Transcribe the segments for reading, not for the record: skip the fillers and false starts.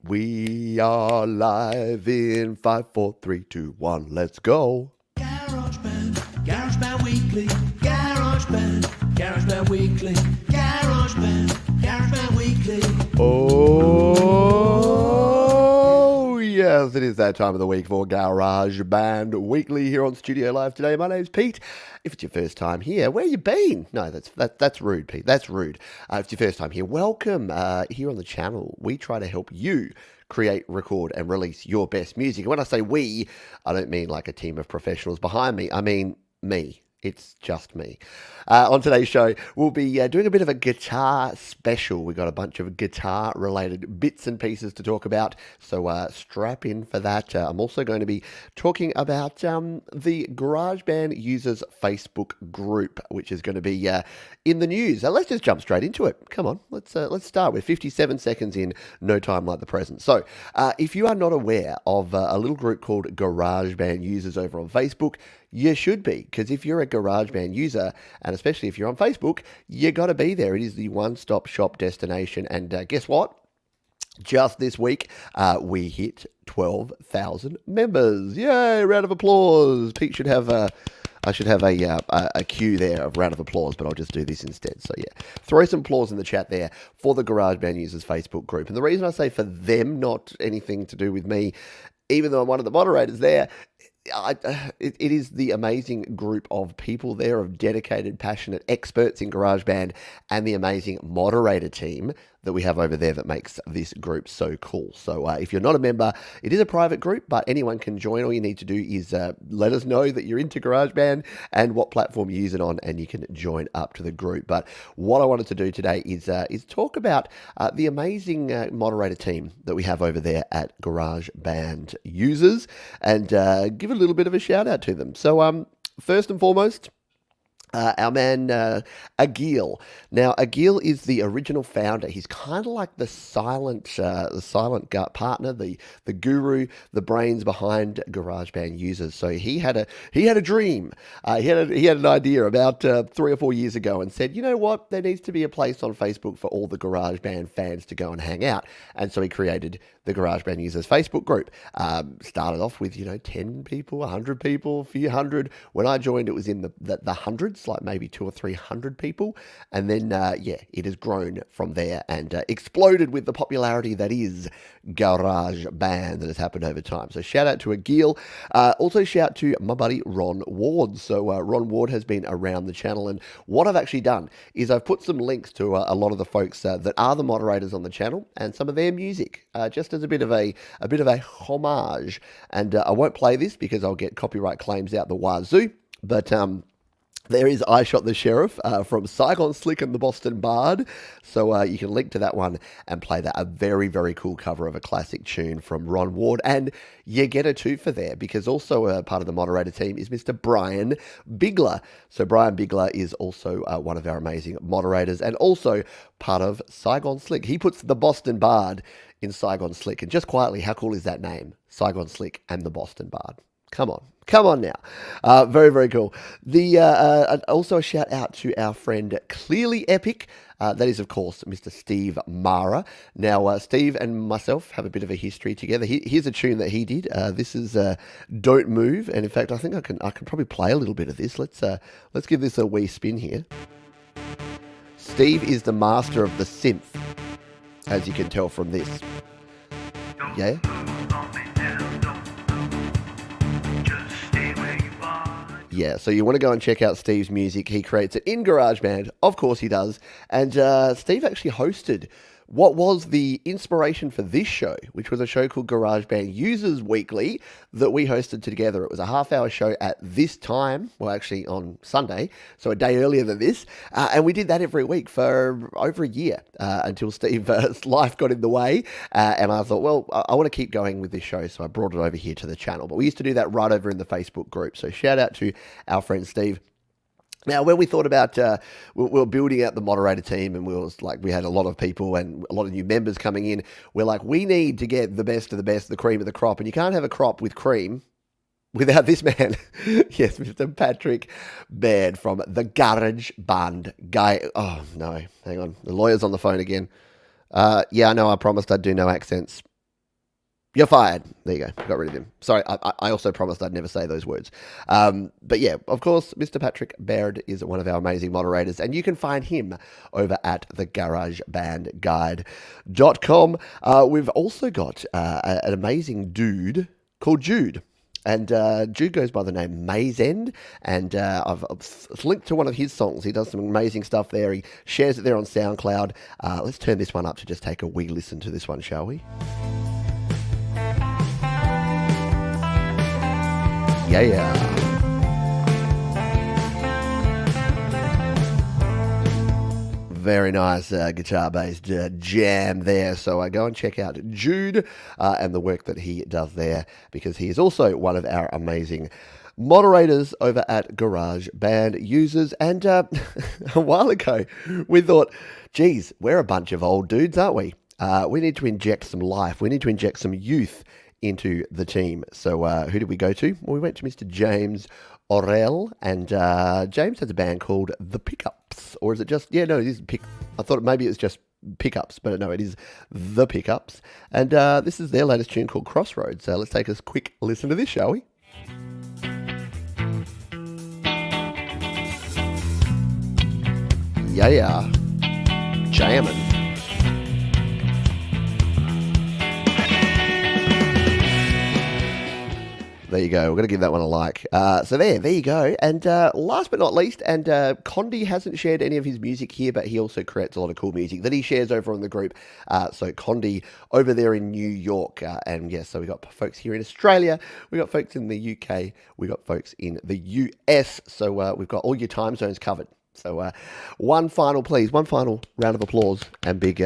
We are live in 5, 4, 3, 2, 1. Let's go. GarageBand Weekly, GarageBand Weekly, GarageBand Weekly. Oh, yes, it is that time of the week for GarageBand Weekly here on Studio Live today. My name's Pete. If it's your first time here, where you been? No, that's rude, Pete. That's rude. If it's your first time here, welcome. Here on the channel, we try to help you create, record, and release your best music. And when I say we, I don't mean like a team of professionals behind me. I mean me. It's just me. On today's show, we'll be doing a bit of a guitar special. We've got a bunch of guitar-related bits and pieces to talk about, so strap in for that. I'm also going to be talking about the GarageBand Users Facebook group, which is going to be in the news. Let's just jump straight into it. Come on, let's start with 57 seconds in, no time like the present. So, if you are not aware of a little group called GarageBand Users over on Facebook, you should be, because if you're a GarageBand user, and especially if you're on Facebook, you got to be there. It is the one-stop shop destination. And guess what? Just this week, we hit 12,000 members. Yay! Round of applause. Pete should have I should have a cue there of round of applause, but I'll just do this instead. So yeah, throw some applause in the chat there for the GarageBand Users Facebook group. And the reason I say for them, not anything to do with me, even though I'm one of the moderators there, it is the amazing group of people there, of dedicated, passionate experts in GarageBand, and the amazing moderator team that we have over there that makes this group so cool. So if you're not a member, it is a private group, but anyone can join. All you need to do is let us know that you're into GarageBand and what platform you use it on, and you can join up to the group. But what I wanted to do today is talk about the amazing moderator team that we have over there at GarageBand Users, and give a little bit of a shout out to them. So first and foremost, our man Ageel. Now, Ageel is the original founder. He's kind of like the silent gut partner, the guru, the brains behind GarageBand Users. So he had a dream. He had an idea about 3 or 4 years ago, and said, you know what, there needs to be a place on Facebook for all the GarageBand fans to go and hang out. And so he created the GarageBand Users Facebook group. Started off with 10 people, 100 people, a few hundred. When I joined, it was in the hundreds, like maybe 200 or 300 people, and then it has grown from there and exploded with the popularity that is GarageBand that has happened over time. So shout out to Ageel. Also shout to my buddy Ron Ward. So Ron Ward has been around the channel, and what I've actually done is I've put some links to a lot of the folks that are the moderators on the channel and some of their music, just as a bit of a homage. And I won't play this because I'll get copyright claims out the wazoo, but there is I Shot the Sheriff from Saigon Slick and the Boston Bard. So you can link to that one and play that. A very, very cool cover of a classic tune from Ron Ward. And you get a two for there, because also part of the moderator team is Mr. Brian Bigler. So Brian Bigler is also one of our amazing moderators, and also part of Saigon Slick. He puts the Boston Bard in Saigon Slick. And just quietly, how cool is that name? Saigon Slick and the Boston Bard. Come on now. Very, very cool. Also a shout out to our friend Clearly Epic. That is, of course, Mr. Steve Mara. Now, Steve and myself have a bit of a history together. Here's a tune that he did. This is Don't Move. And in fact, I think I can probably play a little bit of this. Let's give this a wee spin here. Steve is the master of the synth, as you can tell from this. Yeah? Yeah, so you want to go and check out Steve's music. He creates it in GarageBand. Of course he does. And Steve actually hosted what was the inspiration for this show, which was a show called GarageBand Users Weekly that we hosted together. It was a half-hour show at this time, well, actually on Sunday, so a day earlier than this, and we did that every week for over a year until Steve's life got in the way, and I thought, well, I want to keep going with this show, so I brought it over here to the channel. But we used to do that right over in the Facebook group, so shout out to our friend Steve. Now, when we thought about, we were building out the moderator team, and we had a lot of people and a lot of new members coming in. We're like, we need to get the best of the best, the cream of the crop. And you can't have a crop with cream without this man. Yes, Mr. Patrick Baird from the GarageBand guy. Oh, no, hang on. The lawyer's on the phone again. Yeah, I know, I promised I'd do no accents. You're fired. There you go. Got rid of him. Sorry, I also promised I'd never say those words. But yeah, of course, Mr. Patrick Baird is one of our amazing moderators, and you can find him over at the GarageBandGuide.com. We've also got an amazing dude called Jude. And Jude goes by the name Maze End, and I've linked to one of his songs. He does some amazing stuff there. He shares it there on SoundCloud. Let's turn this one up to just take a wee listen to this one, shall we? Yeah. Very nice guitar-based jam there. So go and check out Jude and the work that he does there, because he is also one of our amazing moderators over at GarageBand Users. And a while ago, we thought, geez, we're a bunch of old dudes, aren't we? We need to inject some life. We need to inject some youth into the team. So who did we go to? Well, we went to Mr. James Orell, and James has a band called The Pickups. Or is it just, yeah, no, it is I thought maybe it was just Pickups, but no, it is The Pickups. And this is their latest tune called Crossroads. So let's take a quick listen to this, shall we? Yeah. Jamming. There you go. We're going to give that one a like. So there you go. And last but not least, and Condy hasn't shared any of his music here, but he also creates a lot of cool music that he shares over on the group. So Condy over there in New York. And yes, so we got folks here in Australia. We got folks in the UK. We got folks in the US. So we've got all your time zones covered. So one final round of applause and big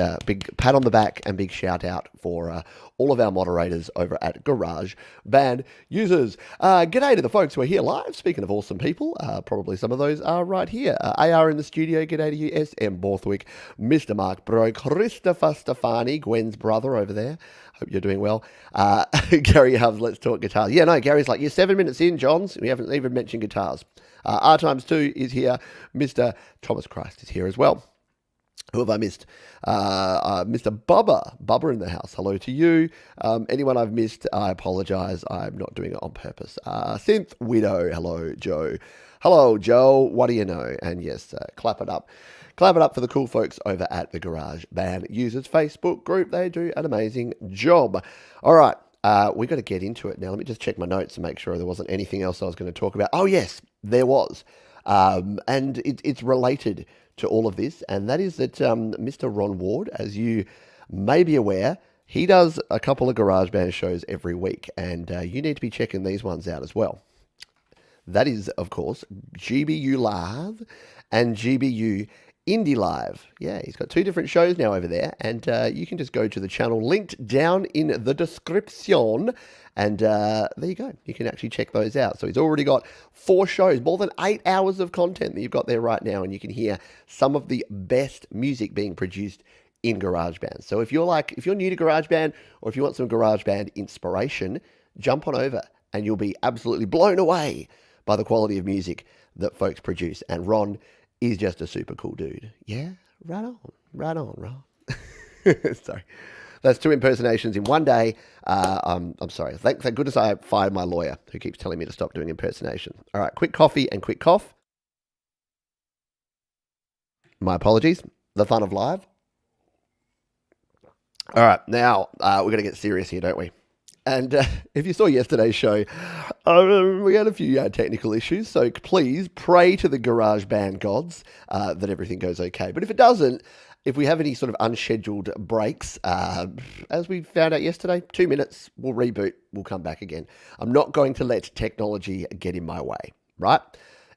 pat on the back and big shout out for all of our moderators over at GarageBand Users. G'day to the folks who are here live. Speaking of awesome people, probably some of those are right here. AR in the studio, g'day to you. SM Borthwick, Mr. Mark Bro, Christopher Stefani, Gwen's brother over there. Hope you're doing well. Gary Hubs, let's talk guitars. Yeah, no, Gary's like, you're 7 minutes in, Johns. We haven't even mentioned guitars. R times 2 is here. Mr. Thomas Christ is here as well. Who have I missed? Mr. Bubba in the house. Hello to you. Anyone I've missed, I apologise. I'm not doing it on purpose. Synth Widow. Hello, Joe. Hello, Joe. What do you know? And yes, clap it up. Clap it up for the cool folks over at the GarageBand Users Facebook group. They do an amazing job. All right. We've got to get into it now. Let me just check my notes and make sure there wasn't anything else I was going to talk about. Oh, yes, there was. And it's related to all of this, and that is that Mr. Ron Ward, as you may be aware, he does a couple of GarageBand shows every week, and you need to be checking these ones out as well. That is, of course, GBU Live and GBU Indie Live. Yeah, he's got 2 different shows now over there, and you can just go to the channel linked down in the description, and there you go. You can actually check those out. So he's already got 4 shows, more than 8 hours of content that you've got there right now, and you can hear some of the best music being produced in GarageBand. So if you're new to GarageBand, or if you want some GarageBand inspiration, jump on over, and you'll be absolutely blown away by the quality of music that folks produce. And Ron is just a super cool dude. Yeah, right on, Ron. Sorry. That's 2 impersonations in one day. I'm sorry. Thank goodness I fired my lawyer who keeps telling me to stop doing impersonation. All right, quick coffee and quick cough. My apologies. The fun of live. All right, now we're going to get serious here, don't we? And if you saw yesterday's show, we had a few technical issues, so please pray to the GarageBand gods that everything goes okay. But if it doesn't, if we have any sort of unscheduled breaks, as we found out yesterday, 2 minutes, we'll reboot, we'll come back again. I'm not going to let technology get in my way, right?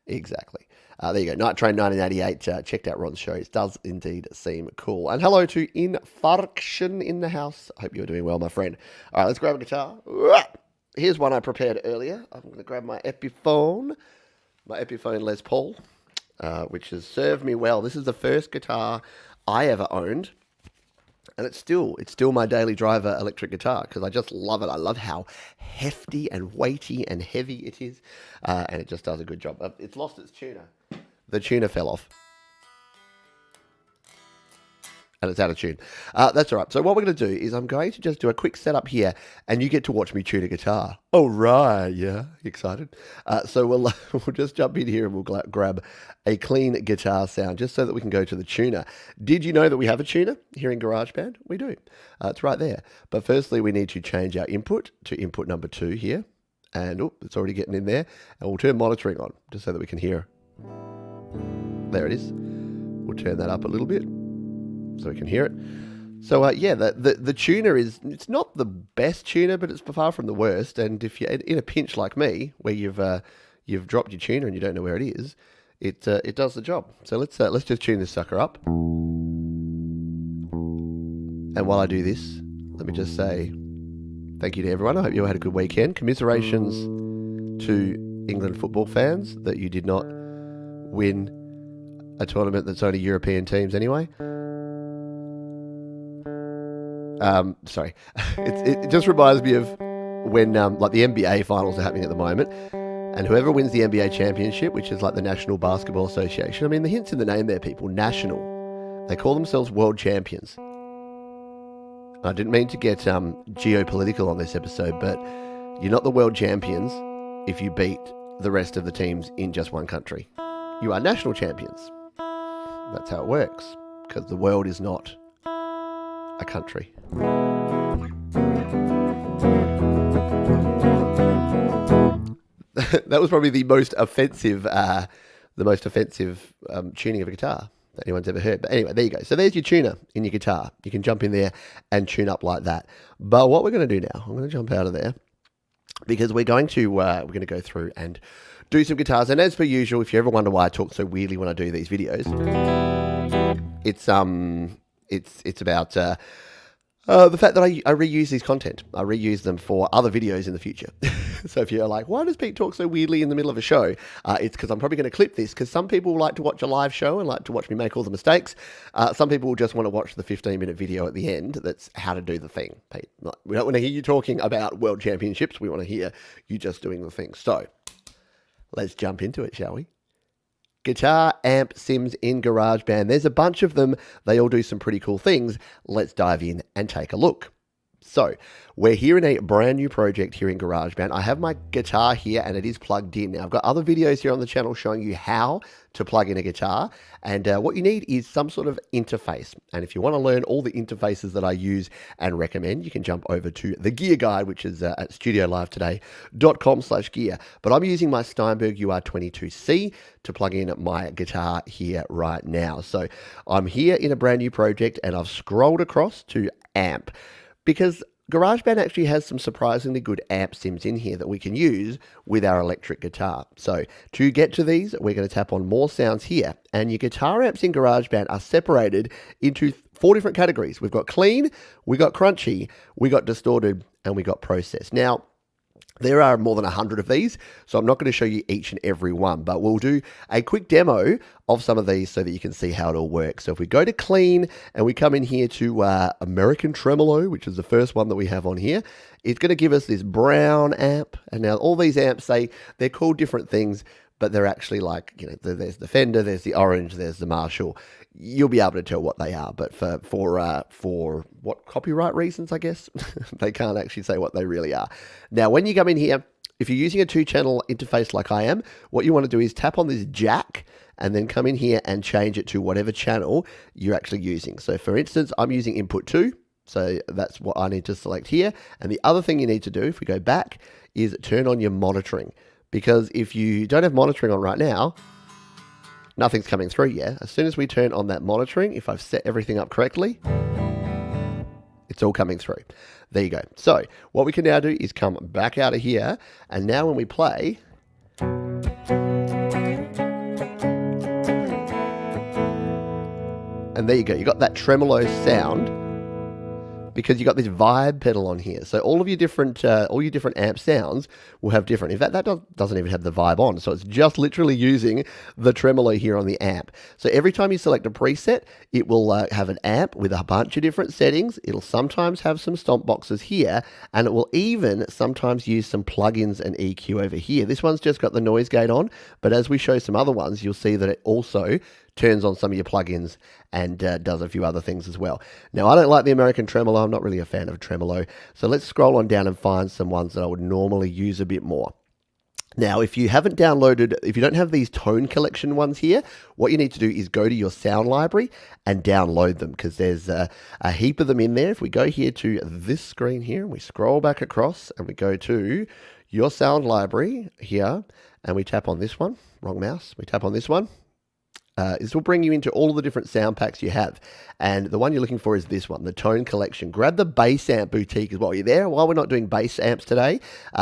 Exactly. There you go. Night Train 1988. Checked out Ron's show. It does indeed seem cool. And hello to Infarction in the house. I hope you're doing well, my friend. All right, let's grab a guitar. Here's one I prepared earlier. I'm going to grab my Epiphone Les Paul, which has served me well. This is the first guitar I ever owned, and it's still my daily driver electric guitar because I just love it. I love how hefty and weighty and heavy it is, and it just does a good job. It's lost its tuner. The tuner fell off. and it's out of tune. That's all right. So what we're going to do is I'm going to just do a quick setup here, and you get to watch me tune a guitar. All right, yeah, excited? So we'll just jump in here and we'll grab a clean guitar sound just so that we can go to the tuner. Did you know that we have a tuner here in GarageBand? We do. It's right there. But firstly, we need to change our input to input number 2 here. And it's already getting in there. And we'll turn monitoring on just so that we can hear. There it is. We'll turn that up a little bit so we can hear it. So yeah, the tuner it's not the best tuner, but it's far from the worst. And if you're in a pinch like me, where you've dropped your tuner and you don't know where it is, it does the job. So let's just tune this sucker up. And while I do this, let me just say thank you to everyone. I hope you all had a good weekend. Commiserations to England football fans that you did not win a tournament that's only European teams anyway. Sorry. It just reminds me of when like the NBA finals are happening at the moment, and whoever wins the NBA championship, which is like the National Basketball Association, I mean, the hint's in the name there, people, national. They call themselves world champions. I didn't mean to get geopolitical on this episode, but you're not the world champions if you beat the rest of the teams in just one country. You are national champions. That's how it works, because the world is not a country. That was probably the most offensive tuning of a guitar that anyone's ever heard. But anyway, there you go. So there's your tuner in your guitar. You can jump in there and tune up like that. But what we're going to do now, I'm going to jump out of there because we're going to go through and do some guitars. And as per usual, if you ever wonder why I talk so weirdly when I do these videos, it's about the fact that I reuse these content. I reuse them for other videos in the future. So if you're like, why does Pete talk so weirdly in the middle of a show? It's because I'm probably going to clip this, because some people like to watch a live show and like to watch me make all the mistakes. Some people will just want to watch the 15-minute video at the end that's how to do the thing, Pete. We don't want to hear you talking about world championships. We want to hear you just doing the thing. So let's jump into it, shall we? Guitar amp sims in GarageBand. There's a bunch of them. They all do some pretty cool things. Let's dive in and take a look. So we're here in a brand new project here in GarageBand. I have my guitar here and it is plugged in. Now I've got other videos here on the channel showing you how to plug in a guitar, and what you need is some sort of interface. And if you want to learn all the interfaces that I use and recommend, you can jump over to the gear guide, which is at studiolivetoday.com/gear. But I'm using my Steinberg UR22C to plug in my guitar here right now. So I'm here in a brand new project and I've scrolled across to amp, because GarageBand actually has some surprisingly good amp sims in here that we can use with our electric guitar. So to get to these, we're going to tap on more sounds here. And your guitar amps in GarageBand are separated into 4 different categories. We've got clean, we got crunchy, we got distorted, and we got processed. Now, there are more than 100 of these, so I'm not going to show you each and every one, but we'll do a quick demo of some of these so that you can see how it all works. So if we go to clean and we come in here to American Tremolo, which is the first one that we have on here, it's going to give us this brown amp. And now all these amps, they're called different things, but they're actually like, you know, there's the Fender, there's the Orange, there's the Marshall. You'll be able to tell what they are, but for what copyright reasons, I guess, they can't actually say what they really are. Now, when you come in here, if you're using a 2-channel interface like I am, what you want to do is tap on this jack and then come in here and change it to whatever channel you're actually using. So for instance, I'm using input 2. So that's what I need to select here. And the other thing you need to do, if we go back, is turn on your monitoring. Because if you don't have monitoring on right now, nothing's coming through yet. As soon as we turn on that monitoring, if I've set everything up correctly, it's all coming through. There you go. So what we can now do is come back out of here. And now when we play, and there you go. You got that tremolo sound because you got this vibe pedal on here. So all your different amp sounds will have different. In fact, that doesn't even have the vibe on. So it's just literally using the tremolo here on the amp. So every time you select a preset, it will have an amp with a bunch of different settings. It'll sometimes have some stomp boxes here, and it will even sometimes use some plugins and EQ over here. This one's just got the noise gate on, but as we show some other ones, you'll see that it also turns on some of your plugins, and does a few other things as well. Now, I don't like the American tremolo. I'm not really a fan of tremolo. So let's scroll on down and find some ones that I would normally use a bit more. Now, if you haven't downloaded, if you don't have these tone collection ones here, what you need to do is go to your sound library and download them, because there's a heap of them in there. If we go here to this screen here, and we scroll back across, and we go to your sound library here, and we tap on this one, wrong mouse, we tap on this one. This will bring you into all of the different sound packs you have. And the one you're looking for is this one, the Tone Collection. Grab the Bass Amp Boutique as well. You're there. While we're not doing bass amps today,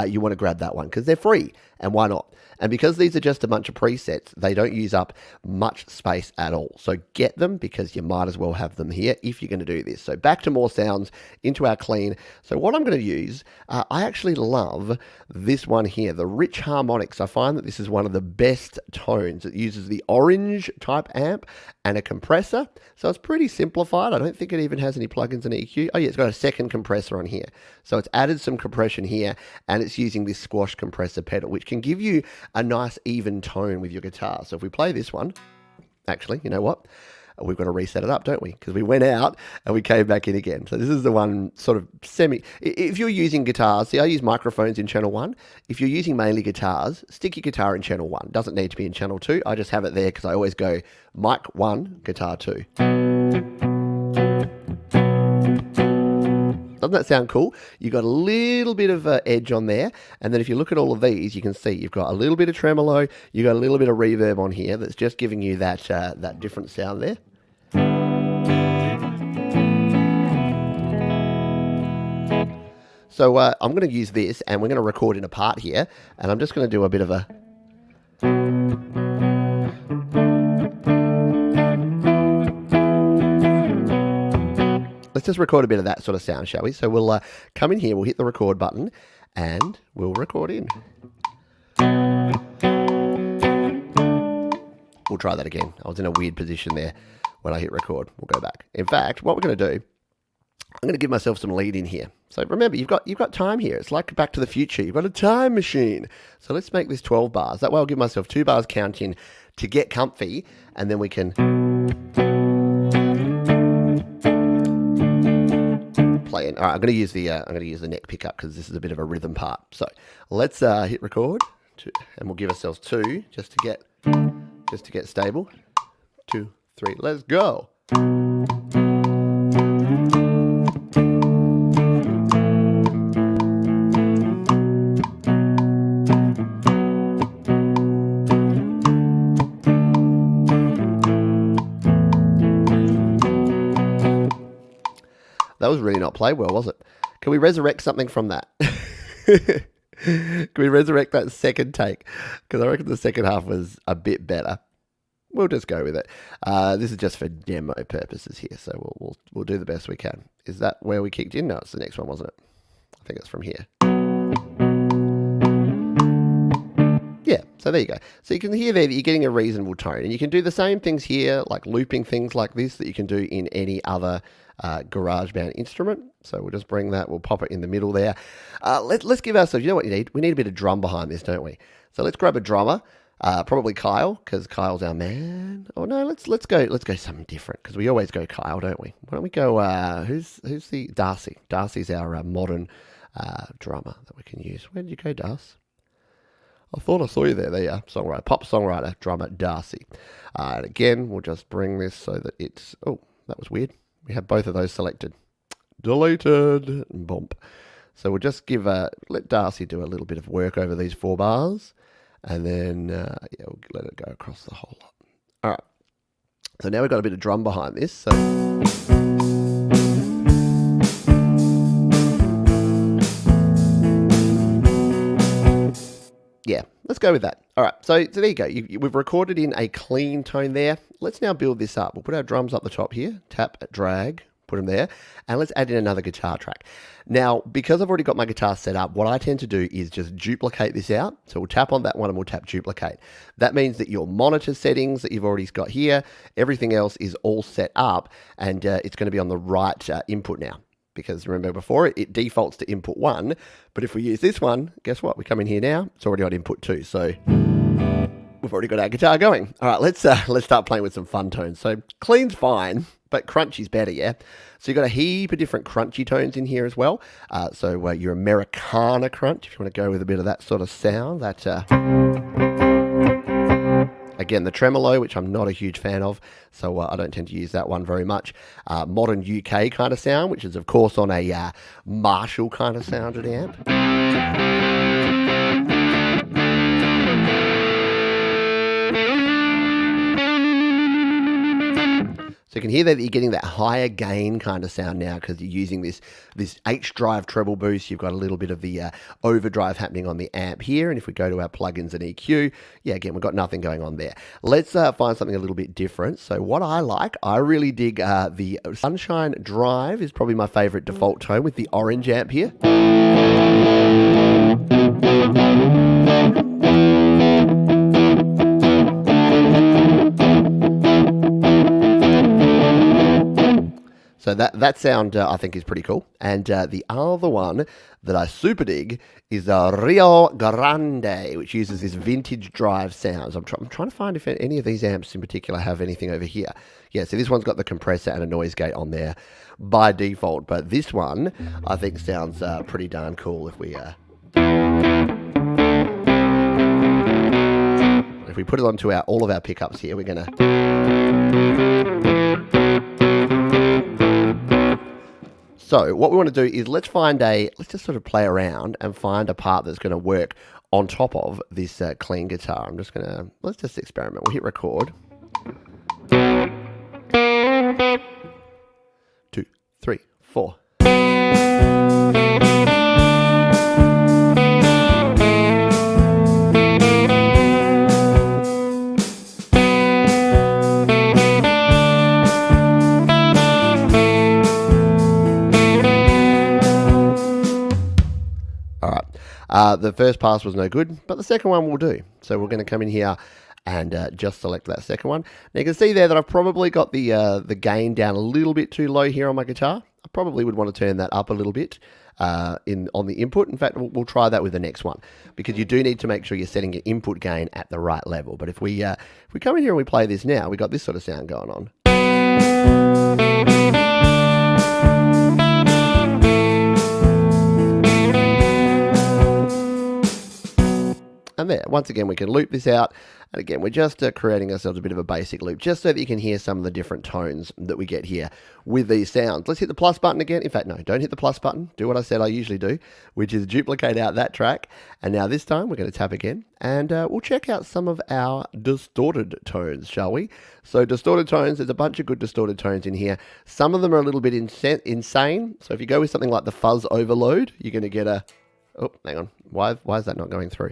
you want to grab that one because they're free. And why not? And because these are just a bunch of presets, they don't use up much space at all. So get them, because you might as well have them here if you're going to do this. So back to more sounds, into our clean. So what I'm going to use, I actually love this one here, the Rich Harmonics. I find that this is one of the best tones. It uses the orange type amp and a compressor. So it's pretty simplified. I don't think it even has any plugins and EQ. Oh yeah, it's got a second compressor on here. So it's added some compression here, and it's using this squash compressor pedal, which can give you a nice even tone with your guitar. So if we play this one, actually, you know what? We've got to reset it up, don't we? Because we went out and we came back in again. So this is the one sort of if you're using guitars, see, I use microphones in channel 1. If you're using mainly guitars, stick your guitar in channel 1. Doesn't need to be in channel 2. I just have it there because I always go mic 1, guitar 2. Doesn't that sound cool? You've got a little bit of edge on there. And then if you look at all of these, you can see you've got a little bit of tremolo. You've got a little bit of reverb on here that's just giving you that, that different sound there. So I'm going to use this, and we're going to record in a part here. And I'm just going to do a bit of a... Let's just record a bit of that sort of sound, shall we? So we'll come in here, we'll hit the record button, and we'll record in. We'll try that again. I was in a weird position there when I hit record. We'll go back. In fact, what we're going to do, I'm going to give myself some lead in here. So remember, you've got time here. It's like Back to the Future. You've got a time machine. So let's make this 12 bars. That way I'll give myself 2 bars counting to get comfy, and then we can... Playing. All right, I'm going to use the neck pickup because this is a bit of a rhythm part. So let's hit record, and we'll give ourselves 2 just to get stable. 2, 3, let's go. That was really not played well, was it? Can we resurrect something from that? Can we resurrect that second take? Because I reckon the second half was a bit better. We'll just go with it. This is just for demo purposes here, so we'll do the best we can. Is that where we kicked in? No, it's the next one, wasn't it? I think it's from here. Yeah, so there you go. So you can hear there that you're getting a reasonable tone. And you can do the same things here, like looping things like this, that you can do in any other GarageBand instrument. So we'll just bring that, we'll pop it in the middle there. Let's give ourselves, you know what you need? We need a bit of drum behind this, don't we? So let's grab a drummer, probably Kyle, because Kyle's our man. Oh no, let's go something different, because we always go Kyle, don't we? Why don't we go, who's the Darcy? Darcy's our modern drummer that we can use. Where did you go, Darcy? I thought I saw you there. There you are. Songwriter, pop songwriter, drummer, Darcy. And again, we'll just bring this so that it's... Oh, that was weird. We have both of those selected. Deleted. Bump. So we'll just let Darcy do a little bit of work over these 4 bars. And then, yeah, we'll let it go across the whole lot. All right. So now we've got a bit of drum behind this. So... Yeah, let's go with that. All right, so there you go. We've recorded in a clean tone there. Let's now build this up. We'll put our drums up the top here, tap, drag, put them there, and let's add in another guitar track. Now, because I've already got my guitar set up, what I tend to do is just duplicate this out. So we'll tap on that one and we'll tap duplicate. That means that your monitor settings that you've already got here, everything else is all set up, and it's going to be on the right input now. Because remember before, it defaults to input 1, but if we use this one, guess what? We come in here now, it's already on input 2. So we've already got our guitar going. All right, let's start playing with some fun tones. So clean's fine, but crunchy's better, yeah? So you've got a heap of different crunchy tones in here as well. So your Americana crunch, if you want to go with a bit of that sort of sound. That again, the tremolo, which I'm not a huge fan of, so I don't tend to use that one very much. Modern UK kind of sound, which is of course on a Marshall kind of sounded amp. So you can hear that you're getting that higher gain kind of sound now because you're using this H drive treble boost. You've got a little bit of the overdrive happening on the amp here. And if we go to our plugins and EQ, yeah, again, we've got nothing going on there. Let's find something a little bit different. So what I really dig the Sunshine Drive is probably my favorite default tone with the orange amp here. So that sound I think is pretty cool. And the other one that I super dig is Rio Grande, which uses this vintage drive sounds. I'm trying to find if any of these amps in particular have anything over here. Yeah, so this one's got the compressor and a noise gate on there by default. But this one I think sounds pretty darn cool if we put it onto all of our pickups here. We're going to... So what we want to do is let's just sort of play around and find a part that's going to work on top of this clean guitar. Let's just experiment. We'll hit record. 2, 3, 4. The first pass was no good, but the second one will do. So we're going to come in here and just select that second one. Now you can see there that I've probably got the gain down a little bit too low here on my guitar. I probably would want to turn that up a little bit on the input. In fact, we'll try that with the next one because you do need to make sure you're setting your input gain at the right level. But if we come in here and we play this now, we got this sort of sound going on. And there, once again, we can loop this out. And again, we're just creating ourselves a bit of a basic loop, just so that you can hear some of the different tones that we get here with these sounds. Let's hit the plus button again. In fact, no, don't hit the plus button. Do what I said I usually do, which is duplicate out that track. And now this time, we're going to tap again. And we'll check out some of our distorted tones, shall we? So distorted tones, there's a bunch of good distorted tones in here. Some of them are a little bit insane. So if you go with something like the fuzz overload, you're going to get a... Oh, hang on. Why is that not going through?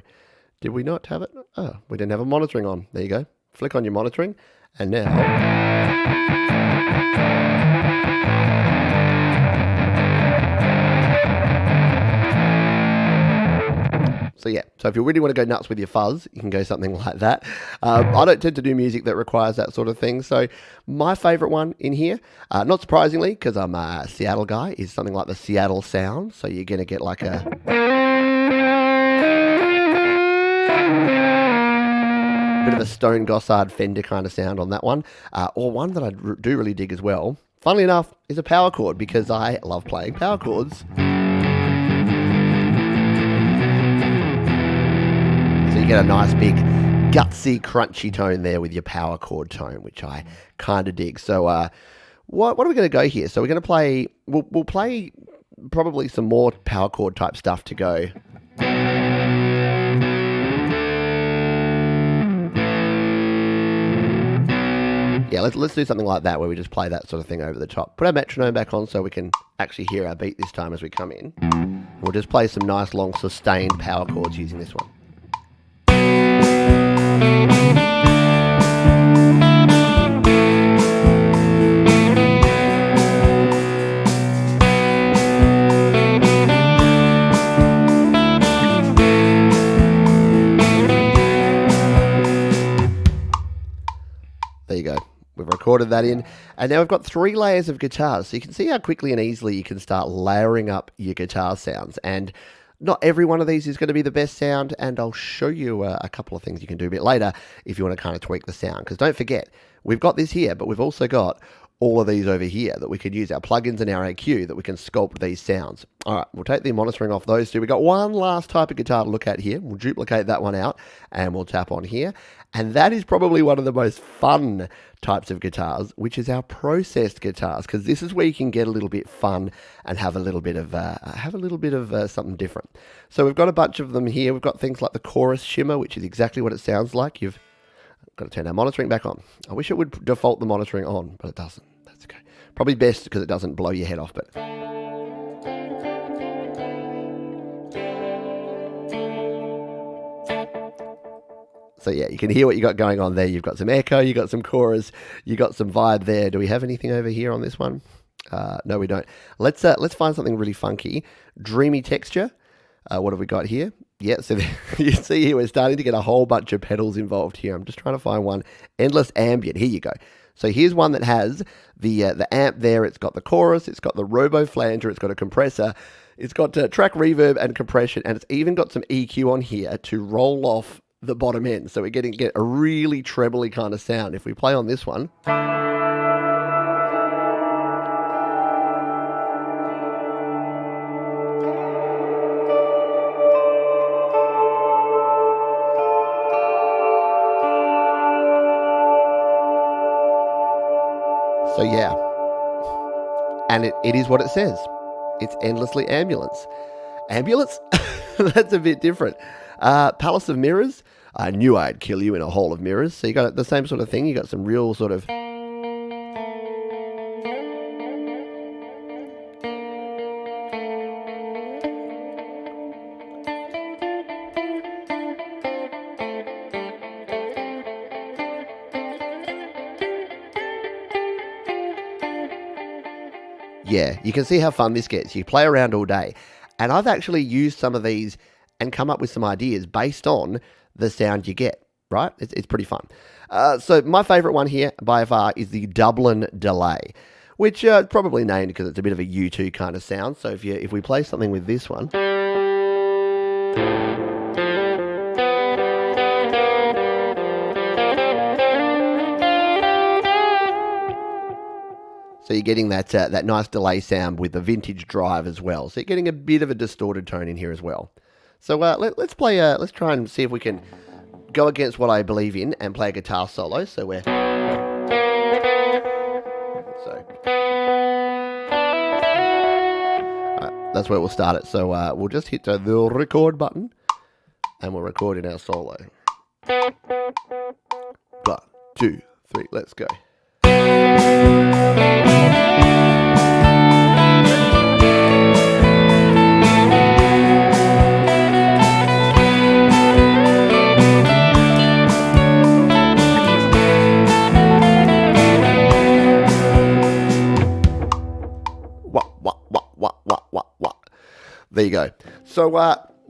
Did we not have it? Oh, we didn't have a monitoring on. There you go. Flick on your monitoring. And now... So yeah, so if you really want to go nuts with your fuzz, you can go something like that. I don't tend to do music that requires that sort of thing. So my favorite one in here, not surprisingly, because I'm a Seattle guy, is something like the Seattle sound. So you're going to get like a... bit of a Stone Gossard Fender kind of sound on that one. Or one that I do really dig as well, funnily enough, is a power chord because I love playing power chords. So you get a nice big gutsy crunchy tone there with your power chord tone, which I kind of dig. So what are we going to go here? So we're going to play, we'll play probably some more power chord type stuff to go. Yeah, let's do something like that where we just play that sort of thing over the top. Put our metronome back on so we can actually hear our beat this time as we come in. We'll just play some nice long sustained power chords using this one. There you go. We've recorded that in, and now we've got 3 layers of guitars, so you can see how quickly and easily you can start layering up your guitar sounds. And not every one of these is going to be the best sound, and I'll show you a couple of things you can do a bit later if you want to kind of tweak the sound. Because don't forget, we've got this here, but we've also got all of these over here that we could use, our plugins and our AQ, that we can sculpt these sounds. All right, we'll take the monitoring off those two. We've got one last type of guitar to look at here. We'll duplicate that one out, and we'll tap on here. And that is probably one of the most fun types of guitars, which is our processed guitars, because this is where you can get a little bit fun and have a little bit of something different. So we've got a bunch of them here. We've got things like the chorus shimmer, which is exactly what it sounds like. You've got to turn our monitoring back on. I wish it would default the monitoring on, but it doesn't. That's okay. Probably best because it doesn't blow your head off, but... So yeah, you can hear what you got going on there. You've got some echo, you got some chorus, you got some vibe there. Do we have anything over here on this one? No, we don't. Let's find something really funky. Dreamy texture. What have we got here? Yeah, so you see here we're starting to get a whole bunch of pedals involved here. I'm just trying to find one. Endless ambient. Here you go. So here's one that has the amp there. It's got the chorus. It's got the robo flanger. It's got a compressor. It's got track reverb and compression, and it's even got some EQ on here to roll off the bottom end. So we're get a really trebly kind of sound. If we play on this one. So yeah, and it is what it says. It's endlessly ambulance. Ambulance? That's a bit different. Palace of Mirrors. I knew I'd kill you in a hall of mirrors. So you got the same sort of thing. You got some real sort of... Yeah, you can see how fun this gets. You play around all day. And I've actually used some of these and come up with some ideas based on the sound you get, right? It's pretty fun. So my favorite one here by far is the Dublin delay, which probably named because it's a bit of a U2 kind of sound. So if we play something with this one. So you're getting that nice delay sound with the vintage drive as well. So you're getting a bit of a distorted tone in here as well. So let's try and see if we can go against what I believe in and play a guitar solo. So that's where we'll start it. So we'll just hit the record button and we'll record in our solo. 1, 2, 3, let's go. There you go. So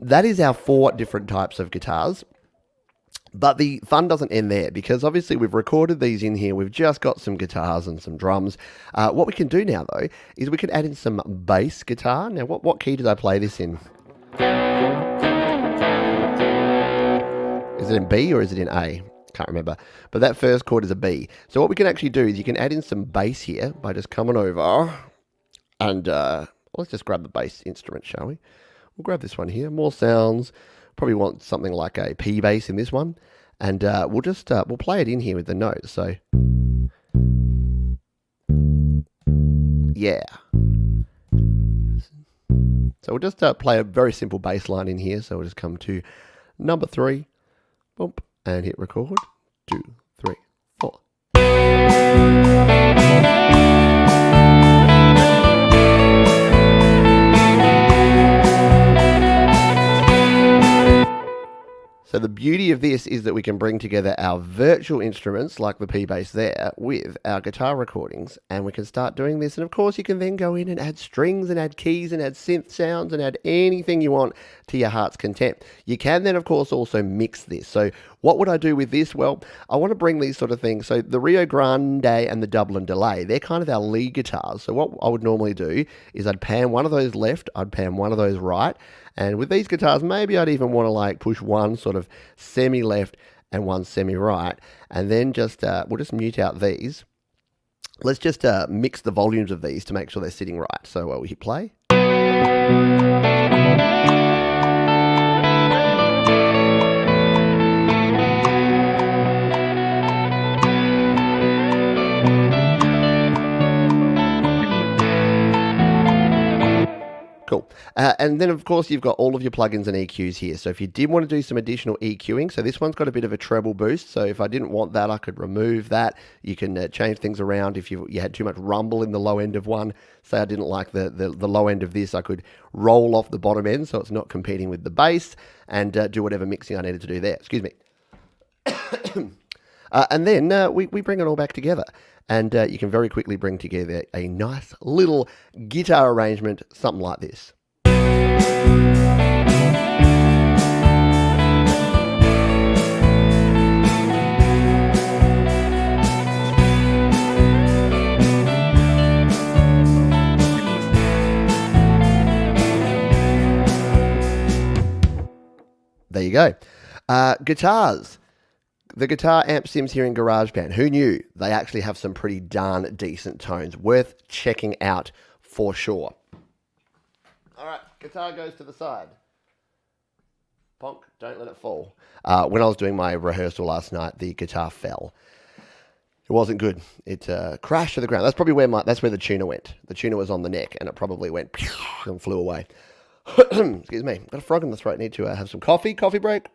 that is our 4 different types of guitars. But the fun doesn't end there, because obviously we've recorded these in here. We've just got some guitars and some drums. What we can do now, though, is we can add in some bass guitar. Now, what key did I play this in? Is it in B or is it in A? Can't remember. But that first chord is a B. So what we can actually do is you can add in some bass here by just coming over and let's just grab the bass instrument, shall we? We'll grab this one here. More sounds. Probably want something like a P bass in this one. And we'll play it in here with the notes. So, yeah. So we'll just play a very simple bass line in here. So we'll just come to number 3, boom, and hit record. 2, 3, 4. So the beauty of this is that we can bring together our virtual instruments, like the P-Bass there, with our guitar recordings, and we can start doing this. And of course, you can then go in and add strings and add keys and add synth sounds and add anything you want to your heart's content. You can then, of course, also mix this. So what would I do with this? Well, I want to bring these sort of things. So the Rio Grande and the Dublin Delay, they're kind of our lead guitars. So what I would normally do is I'd pan one of those left, I'd pan one of those right, And with these guitars, maybe I'd even want to like push one sort of semi-left and one semi-right, and then just we'll just mute out these. Let's just mix the volumes of these to make sure they're sitting right. So we hit play. Cool. And then, of course, you've got all of your plugins and EQs here. So if you did want to do some additional EQing, so this one's got a bit of a treble boost. So if I didn't want that, I could remove that. You can change things around. If you had too much rumble in the low end of one, say I didn't like the low end of this, I could roll off the bottom end so it's not competing with the bass, and do whatever mixing I needed to do there. Excuse me. And then we bring it all back together. And you can very quickly bring together a nice little guitar arrangement, something like this. There you go. Guitars. The guitar amp sims here in GarageBand, who knew? They actually have some pretty darn decent tones. Worth checking out for sure. All right, guitar goes to the side. Bonk, don't let it fall. When I was doing my rehearsal last night, the guitar fell. It wasn't good. It crashed to the ground. That's probably where that's where the tuner went. The tuner was on the neck, and it probably went and flew away. Excuse me. Got a frog in the throat. Need to have some coffee. Coffee break.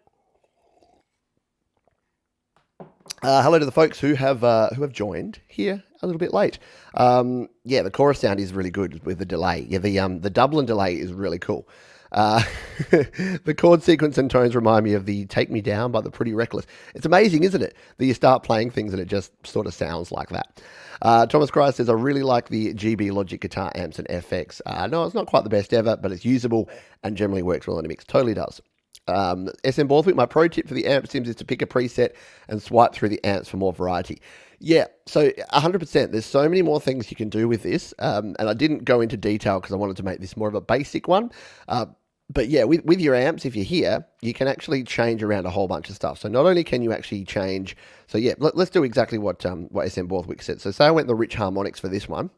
Hello to the folks who have joined here a little bit late. Yeah, the chorus sound is really good with the delay. Yeah, the Dublin delay is really cool. The chord sequence and tones remind me of the Take Me Down by the Pretty Reckless. It's amazing, isn't it? That you start playing things and it just sort of sounds like that. Thomas Christ says, I really like the GB Logic guitar amps and FX. No, it's not quite the best ever, but it's usable and generally works well in a mix. Totally does. SM Borthwick, my pro tip for the amp sims is to pick a preset and swipe through the amps for more variety. Yeah, so 100%. There's so many more things you can do with this, and I didn't go into detail because I wanted to make this more of a basic one. But yeah, with your amps, if you're here, you can actually change around a whole bunch of stuff. So not only can you actually change, so yeah, let's do exactly what SM Borthwick said. So say I went the rich harmonics for this one.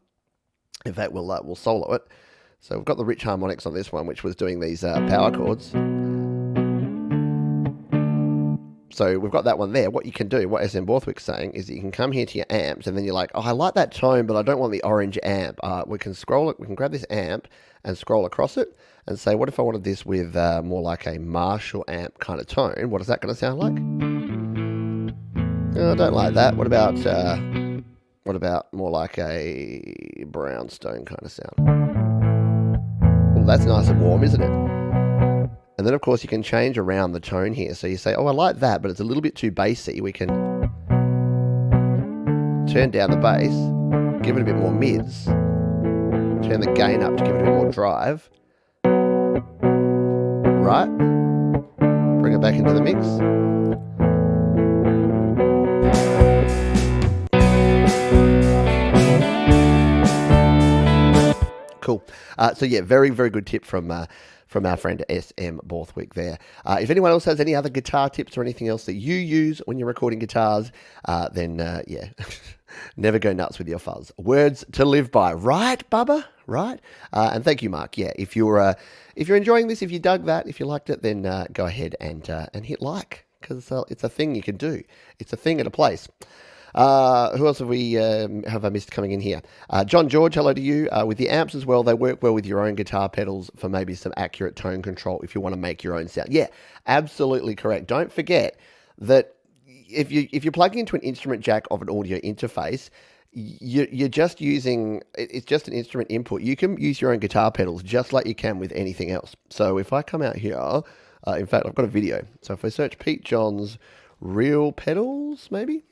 In fact, we'll solo it. So we've got the rich harmonics on this one, which was doing these power chords. So we've got that one there. What you can do, what SM Borthwick's saying, is that you can come here to your amps, and then you're like, oh, I like that tone, but I don't want the orange amp. We can scroll it. We can grab this amp and scroll across it and say, what if I wanted this with more like a Marshall amp kind of tone? What is that going to sound like? Oh, I don't like that. What about more like a Brownstone kind of sound? Well, that's nice and warm, isn't it? And then, of course, you can change around the tone here. So you say, oh, I like that, but it's a little bit too bassy. We can turn down the bass, give it a bit more mids, turn the gain up to give it a bit more drive. Right? Bring it back into the mix. Cool. So yeah, very, very good tip from our friend SM Borthwick there. If anyone else has any other guitar tips or anything else that you use when you're recording guitars, then yeah, never go nuts with your fuzz. Words to live by, right, Bubba? Right? And thank you, Mark. Yeah, if you're enjoying this, if you dug that, if you liked it, then go ahead and hit like, because it's a thing you can do. It's a thing at a place. Who else have I missed coming in here? John George, hello to you. With the amps as well, they work well with your own guitar pedals for maybe some accurate tone control if you want to make your own sound. Yeah, absolutely correct. Don't forget that if you're plugging into an instrument jack of an audio interface, you're just using, it's just an instrument input. You can use your own guitar pedals just like you can with anything else. So if I come out here, in fact, I've got a video. So if I search Pete John's real pedals, maybe,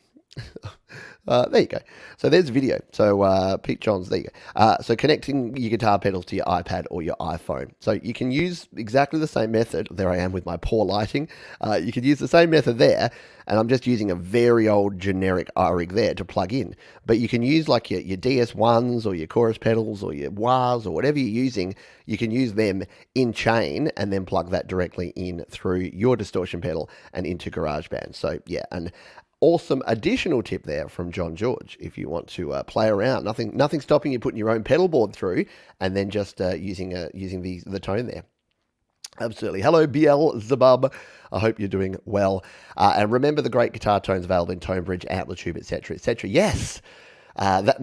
There you go. So there's video. So Pete Johns, there you go. So connecting your guitar pedals to your iPad or your iPhone. So you can use exactly the same method. There I am with my poor lighting. You can use the same method there, and I'm just using a very old generic iRig there to plug in. But you can use like your DS1s or your chorus pedals or your wahs or whatever you're using. You can use them in chain and then plug that directly in through your distortion pedal and into GarageBand. So yeah, and awesome additional tip there from John George. If you want to play around, nothing stopping you putting your own pedal board through and then just using the tone there. Absolutely. Hello, BL Zabub. I hope you're doing well. And remember the great guitar tones available in Tonebridge, Amplitude, etc., etc. Yes, that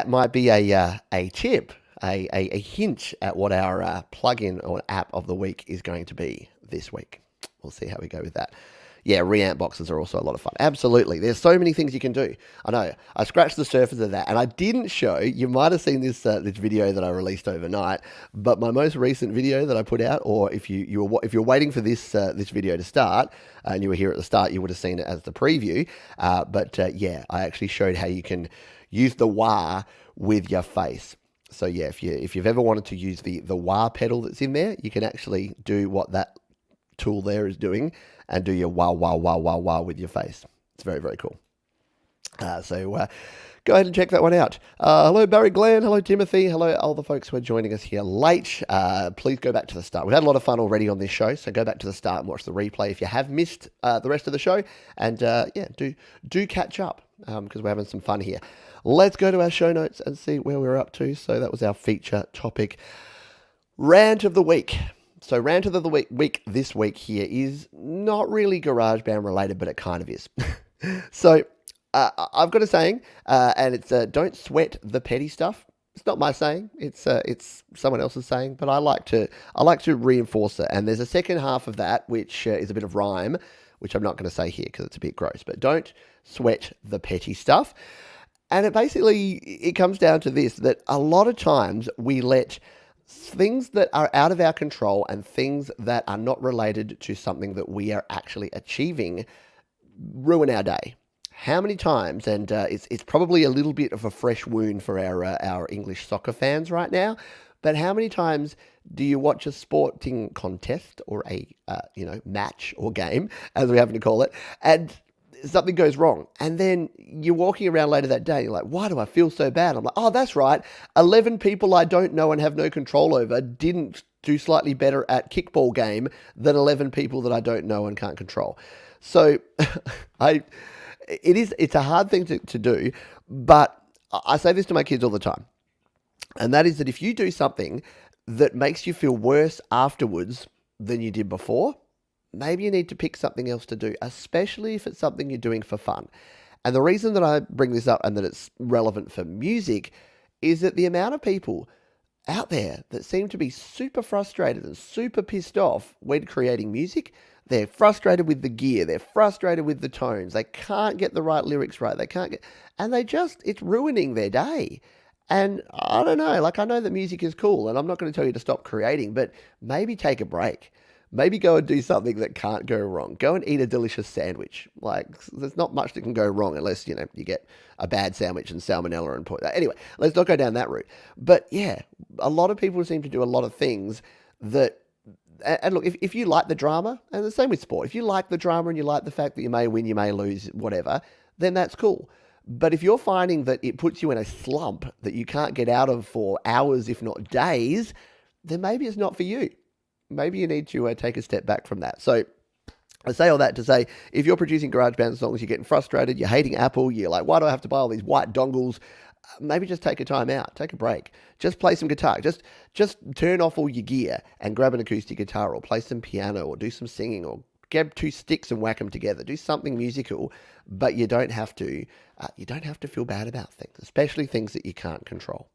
might be a tip, a hint at what our plugin or app of the week is going to be this week. We'll see how we go with that. Yeah, reamp boxes are also a lot of fun. Absolutely. There's so many things you can do. I know. I scratched the surface of that, and I didn't show, you might have seen this video that I released overnight, but my most recent video that I put out, or if you're waiting for this video to start, and you were here at the start, you would have seen it as the preview. Yeah, I actually showed how you can use the wah with your face. So yeah, if you've ever wanted to use the wah pedal that's in there, you can actually do what that tool there is doing and do your wah, wah, wah, wah, wah with your face. It's very, very cool. So go ahead and check that one out. Hello, Barry Glenn. Hello, Timothy. Hello, all the folks who are joining us here late. Please go back to the start. We've had a lot of fun already on this show, so go back to the start and watch the replay if you have missed the rest of the show. And yeah, do catch up because we're having some fun here. Let's go to our show notes and see where we're up to. So that was our feature topic. Rant of the week. So rant of the week this week here is not really GarageBand related, but it kind of is. So I've got a saying, and it's don't sweat the petty stuff. It's not my saying. It's someone else's saying, but I like to reinforce it. And there's a second half of that, which is a bit of rhyme, which I'm not going to say here because it's a bit gross. But don't sweat the petty stuff. And it comes down to this, that a lot of times we let things that are out of our control and things that are not related to something that we are actually achieving ruin our day. How many times, and it's probably a little bit of a fresh wound for our English soccer fans right now, but how many times do you watch a sporting contest or a match or game, as we happen to call it, and something goes wrong, and then you're walking around later that day, you're like, why do I feel so bad? I'm like, oh, that's right, 11 people I don't know and have no control over didn't do slightly better at kickball game than 11 people that I don't know and can't control. So it's a hard thing to do, but I say this to my kids all the time, and that is that if you do something that makes you feel worse afterwards than you did before, maybe you need to pick something else to do, especially if it's something you're doing for fun. And the reason that I bring this up and that it's relevant for music is that the amount of people out there that seem to be super frustrated and super pissed off when creating music, they're frustrated with the gear, they're frustrated with the tones, they can't get the right lyrics right, it's ruining their day. And I don't know, I know that music is cool and I'm not going to tell you to stop creating, but maybe take a break. Maybe go and do something that can't go wrong. Go and eat a delicious sandwich. There's not much that can go wrong unless, you get a bad sandwich and salmonella and anyway, let's not go down that route. But yeah, a lot of people seem to do a lot of things that, and look, if you like the drama, and the same with sport, if you like the drama and you like the fact that you may win, you may lose, whatever, then that's cool. But if you're finding that it puts you in a slump that you can't get out of for hours, if not days, then maybe it's not for you. Maybe you need to take a step back from that. So I say all that to say, if you're producing GarageBand songs, you're getting frustrated, you're hating Apple, you're like, why do I have to buy all these white dongles? Maybe just take a time out, take a break. Just play some guitar. Just turn off all your gear and grab an acoustic guitar or play some piano or do some singing or grab two sticks and whack them together. Do something musical, but you don't have to feel bad about things, especially things that you can't control.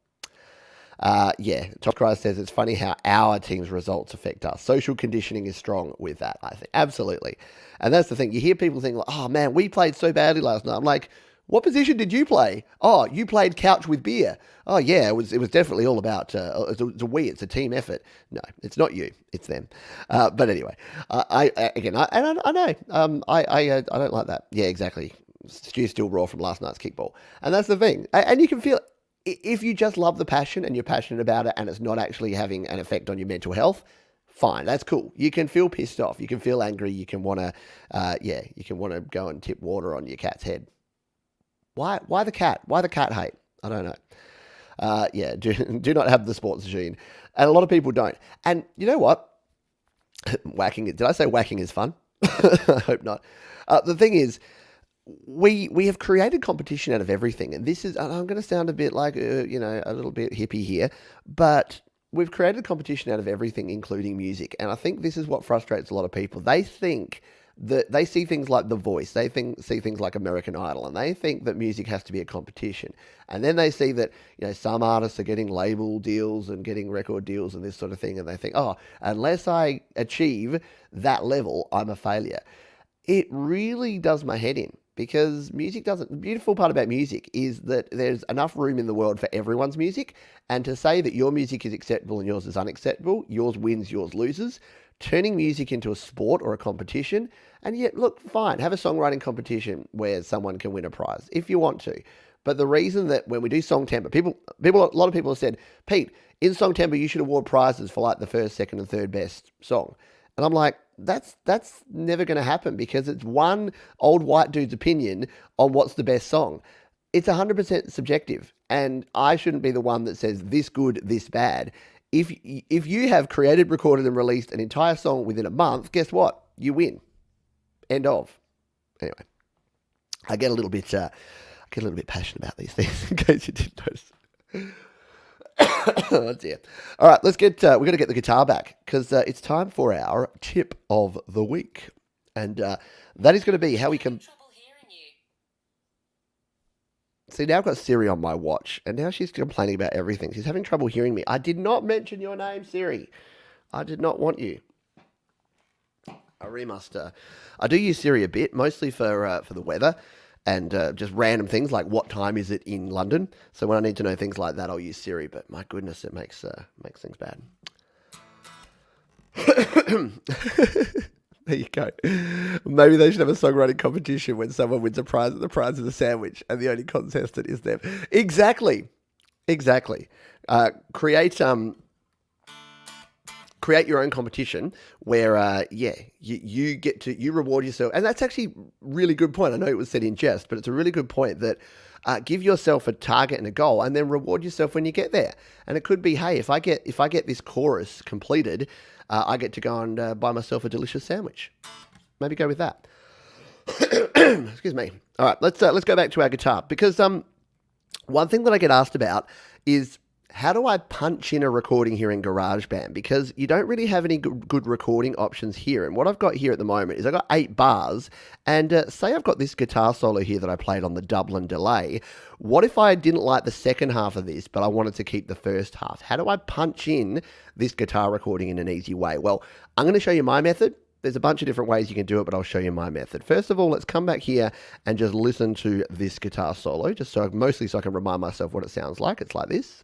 Top Cry says it's funny how our team's results affect us. Social conditioning is strong with that, I think. Absolutely. And that's the thing. You hear people think, oh man, we played so badly last night. I'm like, what position did you play? Oh, you played couch with beer. Oh yeah, it was definitely all about, it's a team effort. No, it's not you, it's them. But anyway, I know, I don't like that. Yeah, exactly. Stew's still raw from last night's kickball. And that's the thing. And you can feel, if you just love the passion and you're passionate about it and it's not actually having an effect on your mental health, fine, that's cool. You can feel pissed off. You can feel angry. You can want to, you can want to go and tip water on your cat's head. Why the cat? Why the cat hate? I don't know. Do not have the sports gene. And a lot of people don't. And you know what? Whacking it. Did I say whacking is fun? I hope not. The thing is, we have created competition out of everything. And this is, I'm going to sound a bit like, a little bit hippie here, but we've created competition out of everything, including music. And I think this is what frustrates a lot of people. They think that they see things like The Voice, see things like American Idol, and they think that music has to be a competition. And then they see that, some artists are getting label deals and getting record deals and this sort of thing, and they think, oh, unless I achieve that level, I'm a failure. It really does my head in, because music doesn't. The beautiful part about music is that there's enough room in the world for everyone's music, and to say that your music is acceptable and yours is unacceptable, yours wins, yours loses, turning music into a sport or a competition. And yet, look, fine, have a songwriting competition where someone can win a prize if you want to. But the reason that when we do Song Temper, a lot of people have said, Pete, in Song Temper, you should award prizes for like the first, second, and third best song. And I'm like, that's never going to happen, because it's one old white dude's opinion on what's the best song. It's 100% subjective, and I shouldn't be the one that says this good, this bad. If you have created, recorded, and released an entire song within a month, guess what? You win. End of. Anyway, I get a little bit passionate about these things, in case you didn't notice. Oh dear. All right, we've got to get the guitar back, because it's time for our tip of the week, and that is going to be how we can. See, now I've got Siri on my watch, and now she's complaining about everything. She's having trouble hearing me. I did not mention your name, Siri. I did not want you. I do use Siri a bit, mostly for the weather and just random things like what time is it in London. So when I need to know things like that, I'll use Siri. But my goodness, it makes things bad. There you go. Maybe they should have a songwriting competition when someone wins a prize and the prize is a sandwich and the only contestant is them. Exactly. Create your own competition where, you reward yourself. And that's actually a really good point. I know it was said in jest, but it's a really good point that give yourself a target and a goal and then reward yourself when you get there. And it could be, hey, if I get this chorus completed, I get to go and buy myself a delicious sandwich. Maybe go with that. Excuse me. All right, let's go back to our guitar, because one thing that I get asked about is, how do I punch in a recording here in GarageBand? Because you don't really have any good recording options here. And what I've got here at the moment is I've got 8 bars. And say I've got this guitar solo here that I played on the Dublin delay. What if I didn't like the second half of this, but I wanted to keep the first half? How do I punch in this guitar recording in an easy way? Well, I'm going to show you my method. There's a bunch of different ways you can do it, but I'll show you my method. First of all, let's come back here and just listen to this guitar solo, mostly so I can remind myself what it sounds like. It's like this.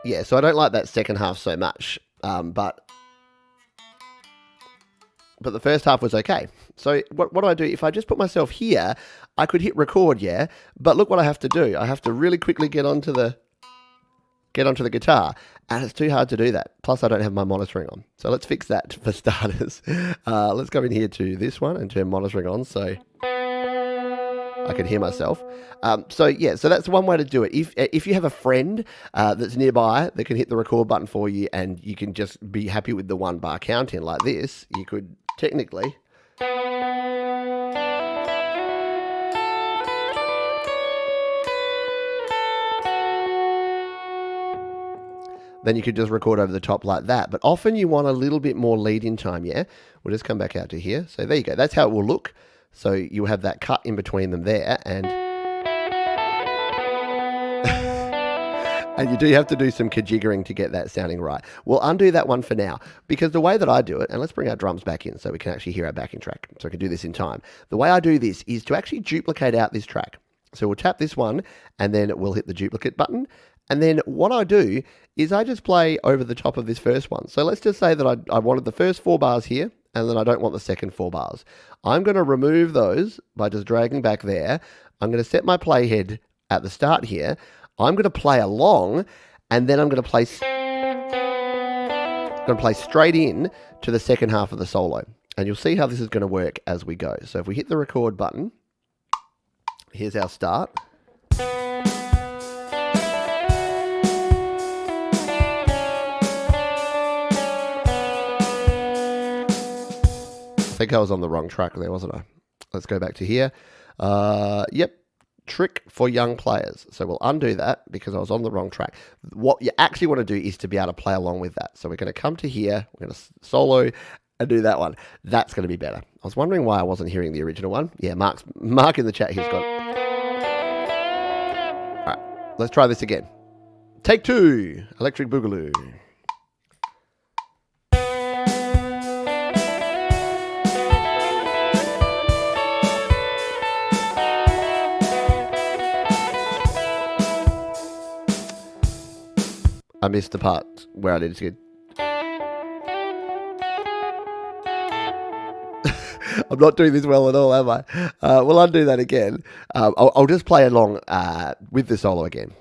Yeah, so I don't like that second half so much, but the first half was okay. So what do I do? If I just put myself here, I could hit record, yeah, but look what I have to do. I have to really quickly get onto the guitar, and it's too hard to do that. Plus, I don't have my monitoring on. So let's fix that for starters. Let's go in here to this one and turn monitoring on so I can hear myself. So that's one way to do it. If you have a friend that's nearby that can hit the record button for you, and you can just be happy with the 1 bar count in like this, you could technically. Then you could just record over the top like that. But often you want a little bit more lead-in time, yeah? We'll just come back out to here. So there you go. That's how it will look. So you have that cut in between them there, and and you do have to do some kajiggering to get that sounding right. We'll undo that one for now, because the way that I do it, and let's bring our drums back in so we can actually hear our backing track, so I can do this in time. The way I do this is to actually duplicate out this track. So we'll tap this one, and then we'll hit the duplicate button, And then what I do is I just play over the top of this first one. So let's just say that I wanted the first 4 bars here, and then I don't want the second 4 bars. I'm going to remove those by just dragging back there. I'm going to set my playhead at the start here. I'm going to play along, and then I'm going to play straight in to the second half of the solo. And you'll see how this is going to work as we go. So if we hit the record button, here's our start. I think I was on the wrong track there, wasn't I? Let's go back to here. Yep, trick for young players. So we'll undo that because I was on the wrong track. What you actually want to do is to be able to play along with that. So we're going to come to here, we're going to solo and do that one. That's going to be better. I was wondering why I wasn't hearing the original one. Yeah, Mark in the chat, he's got... All right, let's try this again. Take 2, Electric Boogaloo. I missed the part where I needed to get... I'm not doing this well at all, am I? We'll undo that again. I'll just play along with the solo again.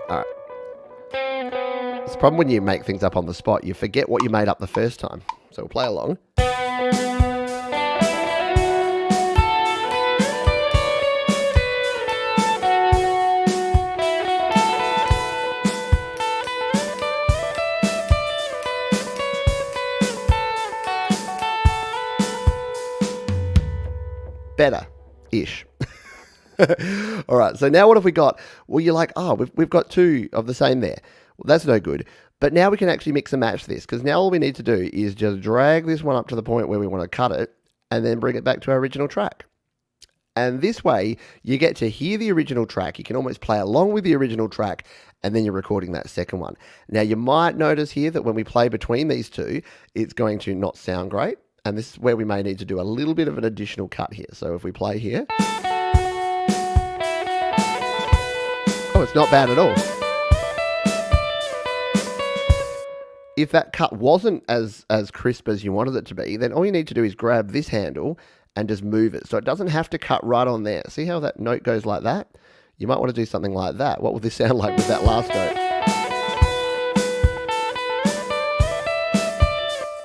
All right. It's the problem when you make things up on the spot. You forget what you made up the first time. So we'll play along. Better-ish. All right, so now what have we got? Well, you're like, oh, we've got 2 of the same there. Well, that's no good. But now we can actually mix and match this, because now all we need to do is just drag this one up to the point where we want to cut it, and then bring it back to our original track. And this way, you get to hear the original track. You can almost play along with the original track, and then you're recording that second one. Now, you might notice here that when we play between these 2, it's going to not sound great. And this is where we may need to do a little bit of an additional cut here. So if we play here. Oh, it's not bad at all. If that cut wasn't as crisp as you wanted it to be, then all you need to do is grab this handle and just move it. So it doesn't have to cut right on there. See how that note goes like that? You might want to do something like that. What would this sound like with that last note?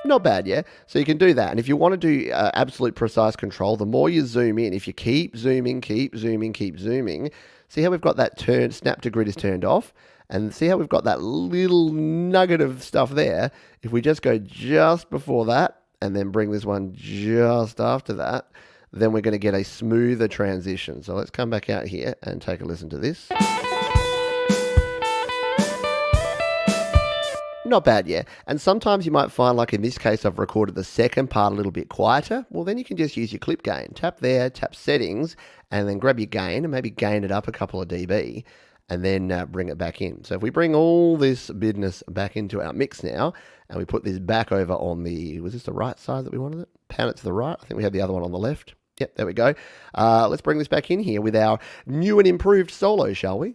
Not bad, yeah? So you can do that. And if you want to do absolute precise control, the more you zoom in, if you keep zooming, keep zooming, keep zooming, see how we've got that snap to grid is turned off? And see how we've got that little nugget of stuff there? If we just go just before that, and then bring this one just after that, then we're going to get a smoother transition. So let's come back out here and take a listen to this. Not bad, yeah. And sometimes you might find, like in this case, I've recorded the second part a little bit quieter. Well, then you can just use your clip gain. Tap there, tap settings, and then grab your gain and maybe gain it up a couple of dB, and then bring it back in. So if we bring all this business back into our mix now, and we put this back over on the, was this the right side that we wanted it? Pan it to the right. I think we had the other one on the left. Yep, there we go. Let's bring this back in here with our new and improved solo, shall we?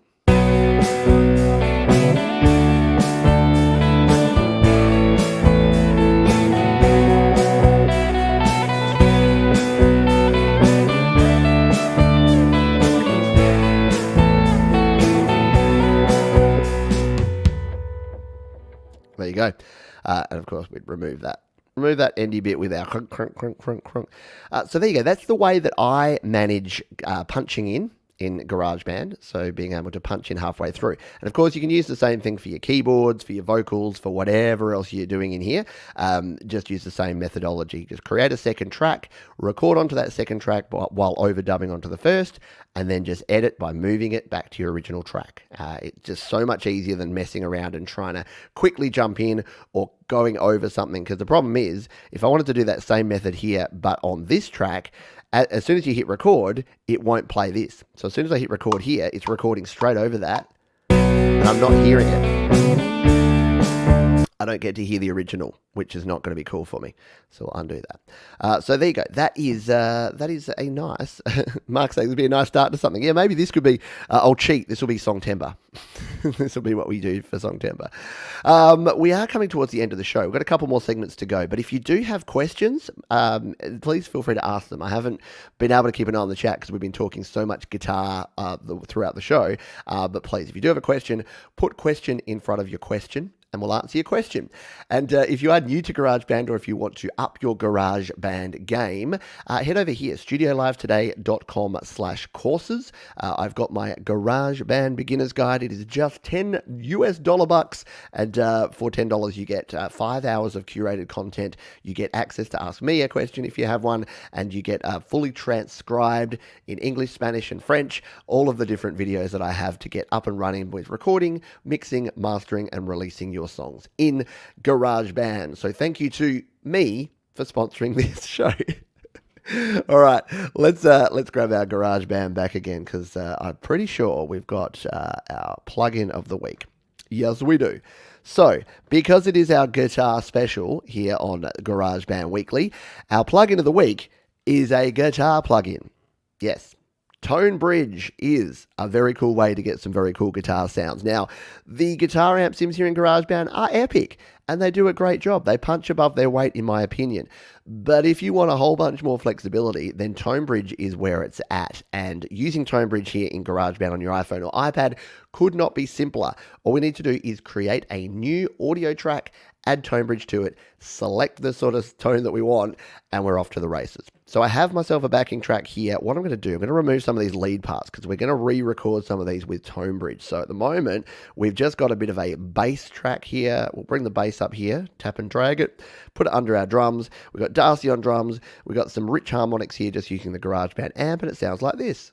There you go. And of course, we'd remove that. Remove that endy bit with our crunk, crunk, crunk, crunk, crunk. So there you go. That's the way that I manage punching in GarageBand, so being able to punch in halfway through. And of course, you can use the same thing for your keyboards, for your vocals, for whatever else you're doing in here. Just use the same methodology. Just create a second track, record onto that second track while overdubbing onto the first, and then just edit by moving it back to your original track. It's just so much easier than messing around and trying to quickly jump in or going over something, because the problem is, if I wanted to do that same method here, but on this track, as soon as you hit record, it won't play this. So as soon as I hit record here, it's recording straight over that, and I'm not hearing it. I don't get to hear the original, which is not going to be cool for me. So we'll undo that. So there you go. That is a nice. Mark saying this would be a nice start to something. Yeah, maybe this could be. I'll cheat. This will be Songtember. This will be what we do for Songtember. We are coming towards the end of the show. We've got a couple more segments to go. But if you do have questions, please feel free to ask them. I haven't been able to keep an eye on the chat because we've been talking so much guitar throughout the show. But please, if you do have a question, put question in front of your question, and we'll answer your question. And if you are new to GarageBand, or if you want to up your GarageBand game, head over here, studiolivetoday.com/courses. I've got my GarageBand beginner's guide. It is just $10 US, and for $10 you get 5 hours of curated content. You get access to Ask Me a Question if you have one, and you get fully transcribed in English, Spanish, and French, all of the different videos that I have to get up and running with recording, mixing, mastering, and releasing your songs in GarageBand. So thank you to me for sponsoring this show. All right, let's grab our GarageBand back again, because I'm pretty sure we've got our plugin of the week. Yes, we do. So, because it is our guitar special here on GarageBand Weekly, our plugin of the week is a guitar plugin. Yes. Tonebridge is a very cool way to get some very cool guitar sounds. Now, the guitar amp sims here in GarageBand are epic, and they do a great job. They punch above their weight, in my opinion. But if you want a whole bunch more flexibility, then Tonebridge is where it's at. And using Tonebridge here in GarageBand on your iPhone or iPad could not be simpler. All we need to do is create a new audio track, add Tonebridge to it, select the sort of tone that we want, and we're off to the races. So I have myself a backing track here. What I'm going to do, I'm going to remove some of these lead parts, because we're going to re-record some of these with Tonebridge. So at the moment, we've just got a bit of a bass track here. We'll bring the bass up here, tap and drag it, put it under our drums. We've got Darcy on drums. We've got some rich harmonics here just using the GarageBand amp, and it sounds like this.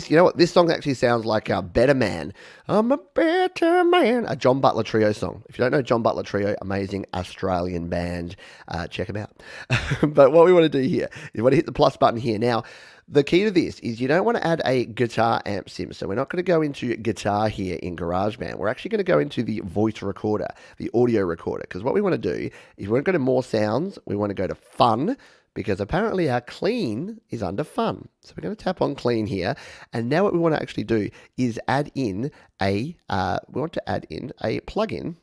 You know what? This song actually sounds like a Better Man. I'm a better man. A John Butler Trio song. If you don't know John Butler Trio, amazing Australian band. Check them out. But what we want to do here is we want to hit the plus button here. Now, the key to this is you don't want to add a guitar amp sim. So we're not going to go into guitar here in GarageBand. We're actually going to go into the voice recorder, the audio recorder. Because what we want to do is we want to go to more sounds. We want to go to fun, because apparently our clean is under fun. So we're going to tap on clean here. And now what we want to actually do is add in a plugin.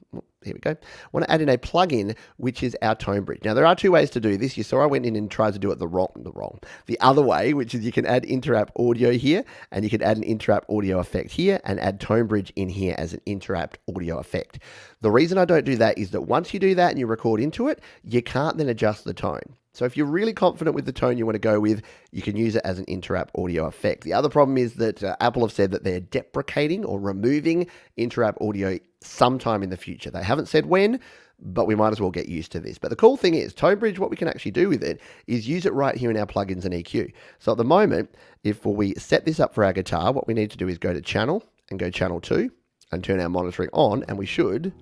Here we go. I want to add in a plugin, which is our Tonebridge. Now, there are two ways to do this. You saw I went in and tried to do it the other way, which is you can add Interapp audio here, and you can add an Interapp audio effect here, and add Tonebridge in here as an Interapp audio effect. The reason I don't do that is that once you do that and you record into it, you can't then adjust the tone. So if you're really confident with the tone you want to go with, you can use it as an Interapp audio effect. The other problem is that Apple have said that they're deprecating or removing Interapp audio sometime in the future. They haven't said when, but we might as well get used to this. But the cool thing is, Tonebridge, what we can actually do with it is use it right here in our plugins and EQ. So at the moment, if we set this up for our guitar, what we need to do is go to Channel and go Channel 2 and turn our monitoring on, and we should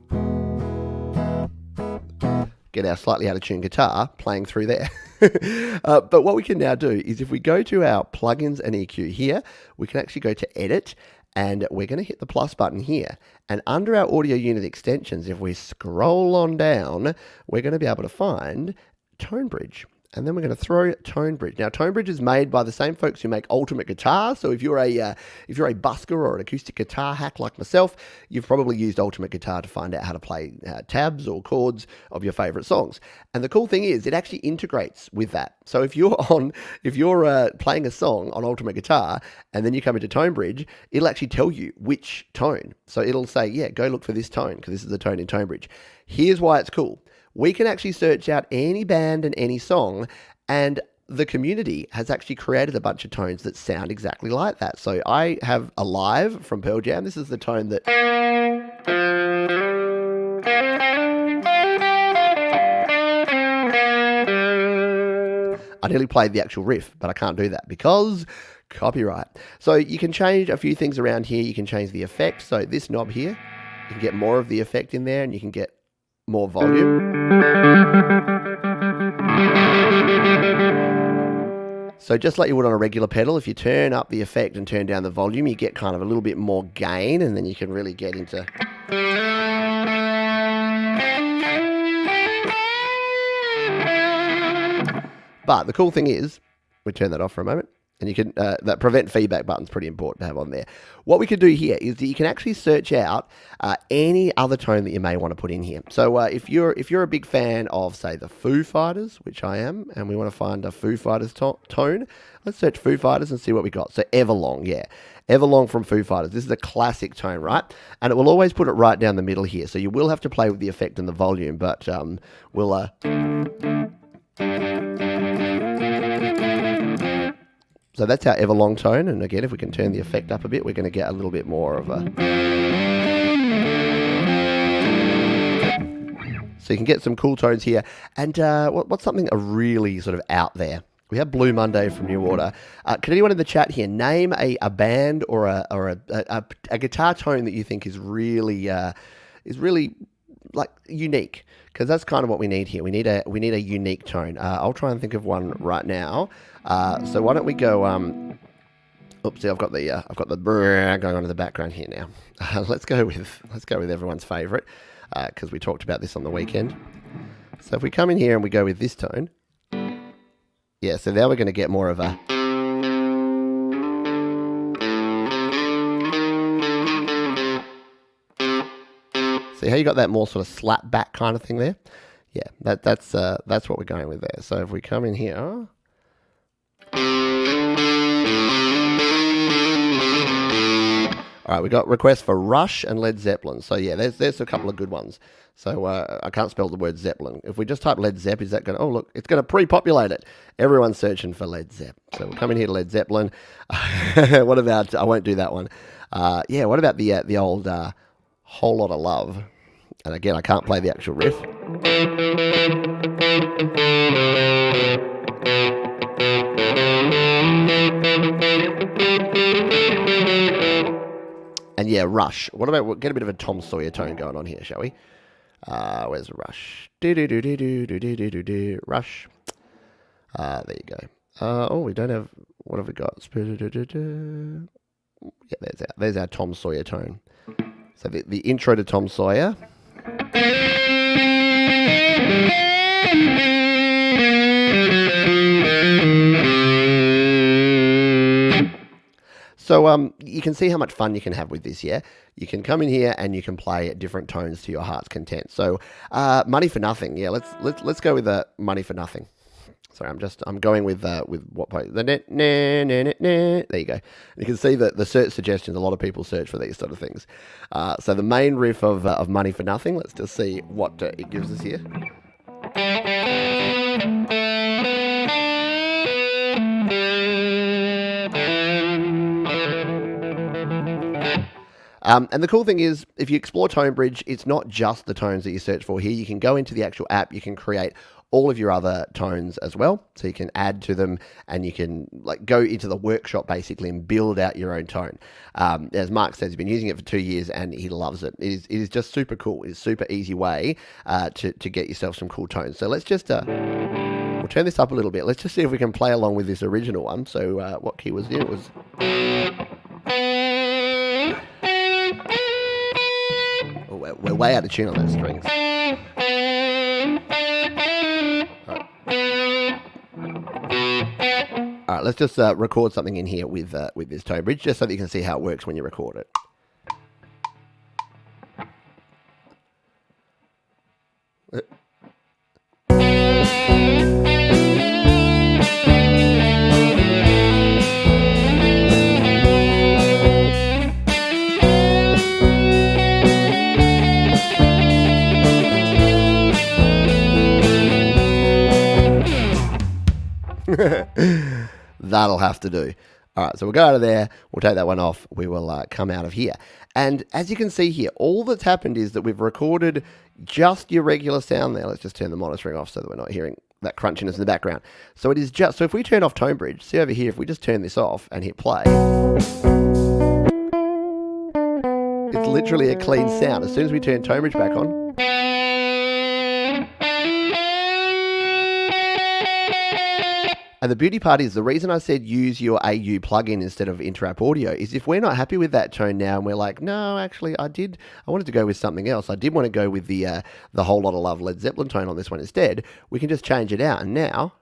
get our slightly out of tune guitar playing through there. But what we can now do is if we go to our plugins and EQ here, we can actually go to Edit, and we're going to hit the plus button here. And under our audio unit extensions, if we scroll on down, we're going to be able to find Tonebridge. And then we're going to throw Tonebridge. Now, Tonebridge is made by the same folks who make Ultimate Guitar. So if you're a busker or an acoustic guitar hack like myself, you've probably used Ultimate Guitar to find out how to play tabs or chords of your favorite songs. And the cool thing is, it actually integrates with that. So if you're playing a song on Ultimate Guitar and then you come into Tonebridge, it'll actually tell you which tone. So it'll say, yeah, go look for this tone, because this is the tone in Tonebridge. Here's why it's cool. We can actually search out any band and any song, and the community has actually created a bunch of tones that sound exactly like that. So I have Alive from Pearl Jam. This is the tone that... I nearly played the actual riff, but I can't do that because copyright. So you can change a few things around here. You can change the effect. So this knob here, you can get more of the effect in there, and you can get more volume. So just like you would on a regular pedal, if you turn up the effect and turn down the volume, you get kind of a little bit more gain, and then you can really get into... But the cool thing is, we turn that off for a moment, and you can, that prevent feedback button's pretty important to have on there. What we could do here is that you can actually search out any other tone that you may want to put in here. So if you're a big fan of, say, the Foo Fighters, which I am, and we want to find a Foo Fighters tone, let's search Foo Fighters and see what we got. So Everlong, yeah. Everlong from Foo Fighters. This is a classic tone, right? And it will always put it right down the middle here. So you will have to play with the effect and the volume, but we'll... So that's our Everlong tone, and again, if we can turn the effect up a bit, we're going to get a little bit more of a... So you can get some cool tones here. And what's something really sort of out there? We have Blue Monday from New Order. Can anyone in the chat here name a band or a guitar tone that you think is really like unique? Because that's kind of what we need here. We need a unique tone. I'll try and think of one right now. So why don't we go? Oopsie, I've got the brrr going on in the background here now. Let's go with everyone's favourite because we talked about this on the weekend. So if we come in here and we go with this tone, yeah. So now we're going to get more of a. See how you got that more sort of slap back kind of thing there? Yeah, that's what we're going with there. So if we come in here. All right, we got requests for Rush and Led Zeppelin. So yeah, there's a couple of good ones. So I can't spell the word Zeppelin. If we just type Led Zepp, is that going to... Oh, look, it's going to pre-populate it. Everyone's searching for Led Zepp. So we'll come in here to Led Zeppelin. What about... I won't do that one. Yeah, what about the old Whole Lot of Love? And again, I can't play the actual riff. And yeah, Rush. What about, we'll get a bit of a Tom Sawyer tone going on here, shall we? Where's Rush? Rush. There you go. Oh, we don't have, what have we got? Yeah, there's our Tom Sawyer tone. So the intro to Tom Sawyer. So you can see how much fun you can have with this, yeah? You can come in here and you can play at different tones to your heart's content. So Money for Nothing, yeah, let's go with Money for Nothing. Sorry, I'm going with what part? The net, there you go. You can see that the search suggestions, a lot of people search for these sort of things. So the main riff of Money for Nothing, let's just see what it gives us here. And the cool thing is, if you explore Tonebridge, it's not just the tones that you search for here. You can go into the actual app, you can create all of your other tones as well. So you can add to them and you can like go into the workshop basically and build out your own tone. As Mark says, he's been using it for 2 years and he loves it. It is just super cool. It's a super easy way to get yourself some cool tones. So let's just, we'll turn this up a little bit. Let's just see if we can play along with this original one. So what key was it? It was... We're way out of tune on those strings. All right, let's just record something in here with this Tonebridge, just so that you can see how it works when you record it. That'll have to do. All right, so we'll go out of there. We'll take that one off. We will come out of here. And as you can see here, all that's happened is that we've recorded just your regular sound there. Let's just turn the monitoring off so that we're not hearing that crunchiness in the background. So it is just, so if we turn off Tonebridge, see over here, if we just turn this off and hit play, it's literally a clean sound. As soon as we turn Tonebridge back on, And the beauty part is the reason I said use your AU plugin instead of Interrupt Audio is if we're not happy with that tone now and we're like, no, actually I wanted to go with something else. I did want to go with the Whole Lot of Love Led Zeppelin tone on this one instead. We can just change it out. And now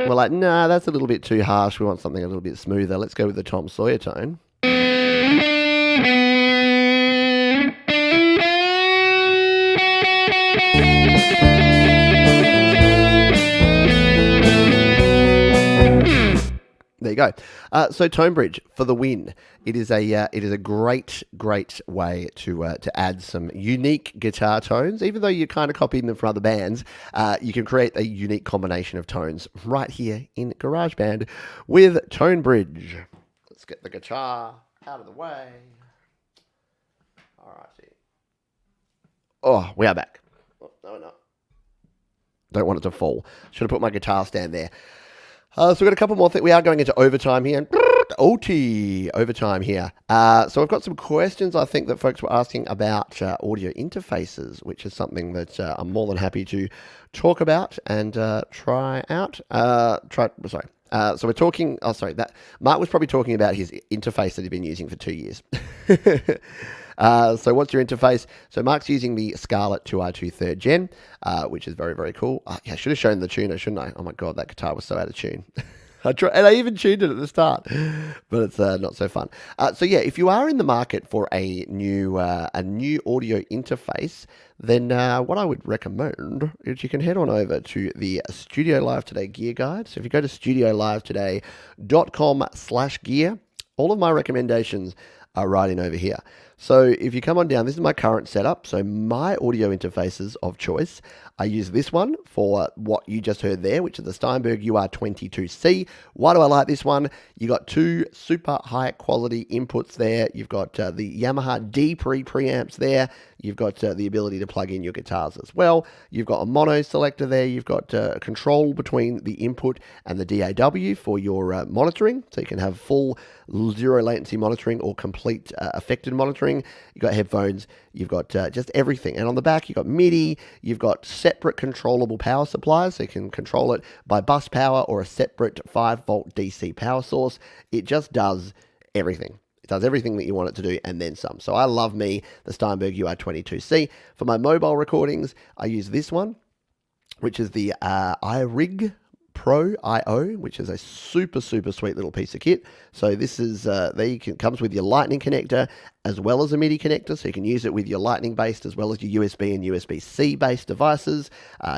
we're like, nah, that's a little bit too harsh. We want something a little bit smoother. Let's go with the Tom Sawyer tone. There you go. So Tonebridge for the win. It is a great way to add some unique guitar tones. Even though you're kind of copying them from other bands, you can create a unique combination of tones right here in GarageBand with Tonebridge. Let's get the guitar out of the way. All right. Oh, we are back. Oh, no, we're not. Don't want it to fall. Should have put my guitar stand there. So we've got a couple more things. We are going into overtime here. Overtime here. So I've got some questions I think that folks were asking about audio interfaces, which is something that I'm more than happy to talk about and try out. So we're talking, that Mark was probably talking about his interface that he'd been using for 2 years. So what's your interface? So Mark's using the Scarlett 2i2 3rd Gen, which is very, very cool. I should have shown the tuner, shouldn't I? Oh my God, that guitar was so out of tune. And I even tuned it at the start, but it's not so fun. So yeah, if you are in the market for a new audio interface, then what I would recommend is you can head on over to the Studio Live Today gear guide. So if you go to studiolivetoday.com/gear, all of my recommendations are right in over here. So if you come on down, this is my current setup. So my audio interfaces of choice, I use this one for what you just heard there, which is the Steinberg UR22C. Why do I like this one? You got two super high quality inputs there. You've got the Yamaha D preamps there. You've got the ability to plug in your guitars as well. You've got a mono selector there. You've got control between the input and the DAW for your monitoring. So you can have full zero latency monitoring or complete affected monitoring. You've got headphones. You've got just everything. And on the back, you've got MIDI. You've got separate controllable power supplies. So you can control it by bus power or a separate 5-volt DC power source. It just does everything. It does everything that you want it to do and then some. So I love me the Steinberg UR22C. For my mobile recordings, I use this one, which is the iRig Pro IO, which is a super sweet little piece of kit. So this is comes with your Lightning connector as well as a MIDI connector, so you can use it with your Lightning based as well as your USB and USB-C based devices.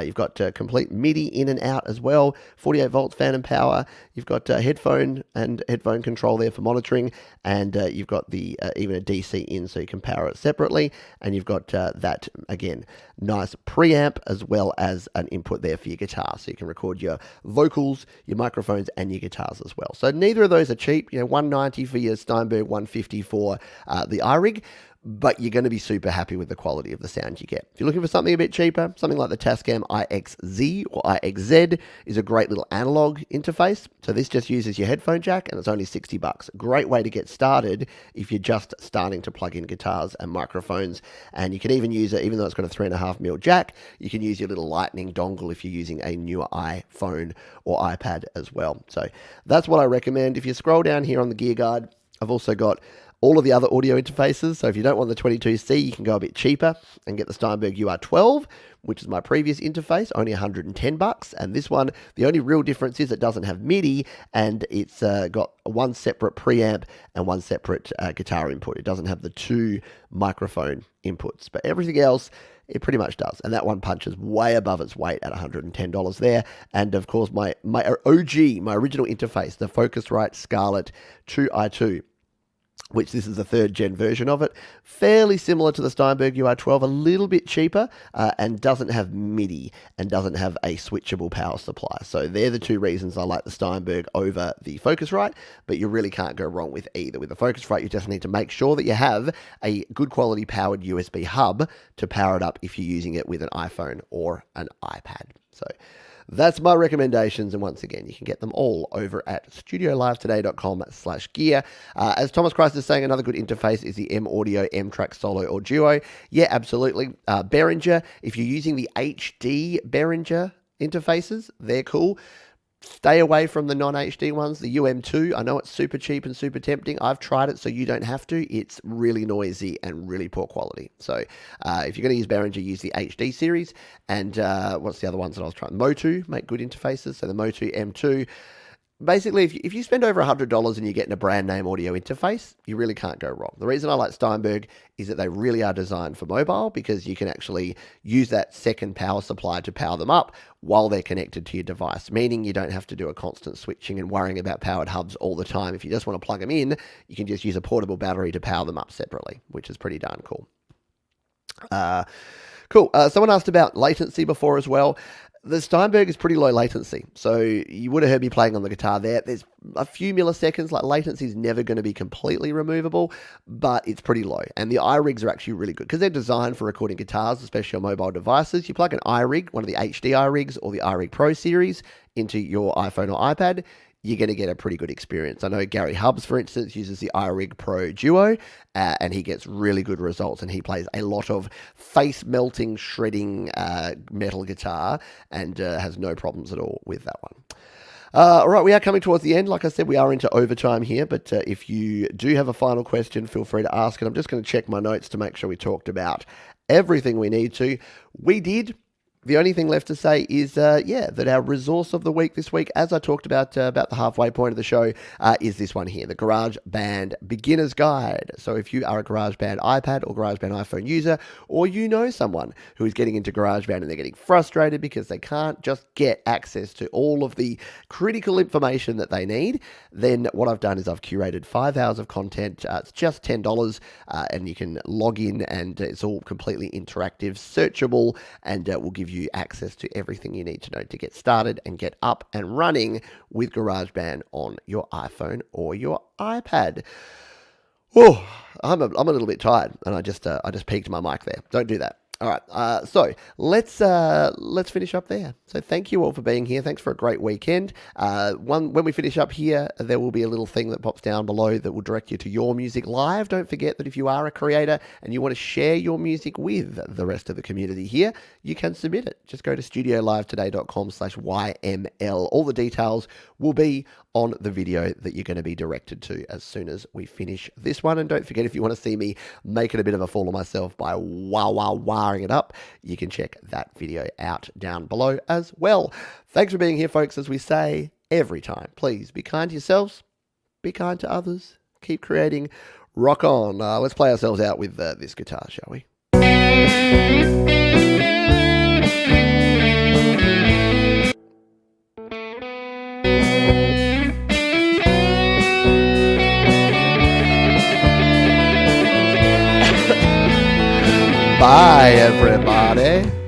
You've got complete MIDI in and out as well, 48 volts phantom power. You've got headphone control there for monitoring, and you've got the even a DC in, so you can power it separately. And you've got that again nice preamp as well as an input there for your guitar, so you can record your vocals, your microphones, and your guitars as well. So neither of those are cheap. $190 for your Steinberg, $150 for the iRig, but you're going to be super happy with the quality of the sound you get. If you're looking for something a bit cheaper, something like the Tascam IXZ or IXZ is a great little analog interface. So this just uses your headphone jack and it's only $60. Great way to get started if you're just starting to plug in guitars and microphones. And you can even use it, even though it's got a 3.5mm jack, you can use your little Lightning dongle if you're using a newer iPhone or iPad as well. So that's what I recommend. If you scroll down here on the gear guide, I've also got all of the other audio interfaces. So if you don't want the 22C, you can go a bit cheaper and get the Steinberg UR12, which is my previous interface, only $110. And this one, the only real difference is it doesn't have MIDI, and it's got one separate preamp and one separate guitar input. It doesn't have the two microphone inputs, but everything else, it pretty much does. And that one punches way above its weight at $110 there. And of course, my OG, my original interface, the Focusrite Scarlett 2i2, which this is the 3rd gen version of it. Fairly similar to the Steinberg UR12, a little bit cheaper, and doesn't have MIDI and doesn't have a switchable power supply. So they're the two reasons I like the Steinberg over the Focusrite, but you really can't go wrong with either. With the Focusrite, you just need to make sure that you have a good quality powered USB hub to power it up if you're using it with an iPhone or an iPad. So That's my recommendations. And once again, you can get them all over at studiolivetoday.com/gear. As Thomas Christ is saying, another good interface is the M Audio M-Track Solo or Duo. Yeah, absolutely. Behringer, if you're using the HD Behringer interfaces, they're cool. Stay away from the non-HD ones, the UM2. I know it's super cheap and super tempting. I've tried it, so you don't have to. It's really noisy and really poor quality. So if you're going to use Behringer, use the HD series. And what's the other ones that I was trying? Motu make good interfaces. So the Motu M2. Basically, if you spend over $100 and you're getting a brand name audio interface, you really can't go wrong. The reason I like Steinberg is that they really are designed for mobile, because you can actually use that second power supply to power them up while they're connected to your device, meaning you don't have to do a constant switching and worrying about powered hubs all the time. If you just want to plug them in, you can just use a portable battery to power them up separately, which is pretty darn cool. Cool. Someone asked about latency before as well. The Steinberg is pretty low latency, so you would have heard me playing on the guitar there. There's a few milliseconds, like latency is never going to be completely removable, but it's pretty low. And the iRigs are actually really good because they're designed for recording guitars, especially on mobile devices. You plug an iRig, one of the HD iRigs or the iRig Pro series, into your iPhone or iPad, you're going to get a pretty good experience. I know Gary Hubbs, for instance, uses the iRig Pro Duo, and he gets really good results, and he plays a lot of face-melting, shredding metal guitar, and has no problems at all with that one. All right, we are coming towards the end. Like I said, we are into overtime here, but if you do have a final question, feel free to ask it. I'm just going to check my notes to make sure we talked about everything we need to. We did. The only thing left to say is, that our resource of the week this week, as I talked about the halfway point of the show, is this one here, the GarageBand Beginner's Guide. So if you are a GarageBand iPad or GarageBand iPhone user, or you know someone who is getting into GarageBand and they're getting frustrated because they can't just get access to all of the critical information that they need, then what I've done is I've curated 5 hours of content. It's just $10, and you can log in, and it's all completely interactive, searchable, and will give you access to everything you need to know to get started and get up and running with GarageBand on your iPhone or your iPad. Oh, I'm a little bit tired, and I just peaked my mic there. Don't do that. All right, so let's finish up there. So thank you all for being here. Thanks for a great weekend. When we finish up here, there will be a little thing that pops down below that will direct you to Your Music Live. Don't forget that if you are a creator and you want to share your music with the rest of the community here, you can submit it. Just go to studiolivetoday.com/YML. All the details will be on the video that you're going to be directed to as soon as we finish this one. And don't forget, if you want to see me making a bit of a fool of myself by wiring it up, you can check that video out down below as well. Thanks for being here, folks. As we say every time, please be kind to yourselves, be kind to others, keep creating. Rock on. Let's play ourselves out with this guitar, shall we? Bye, everybody.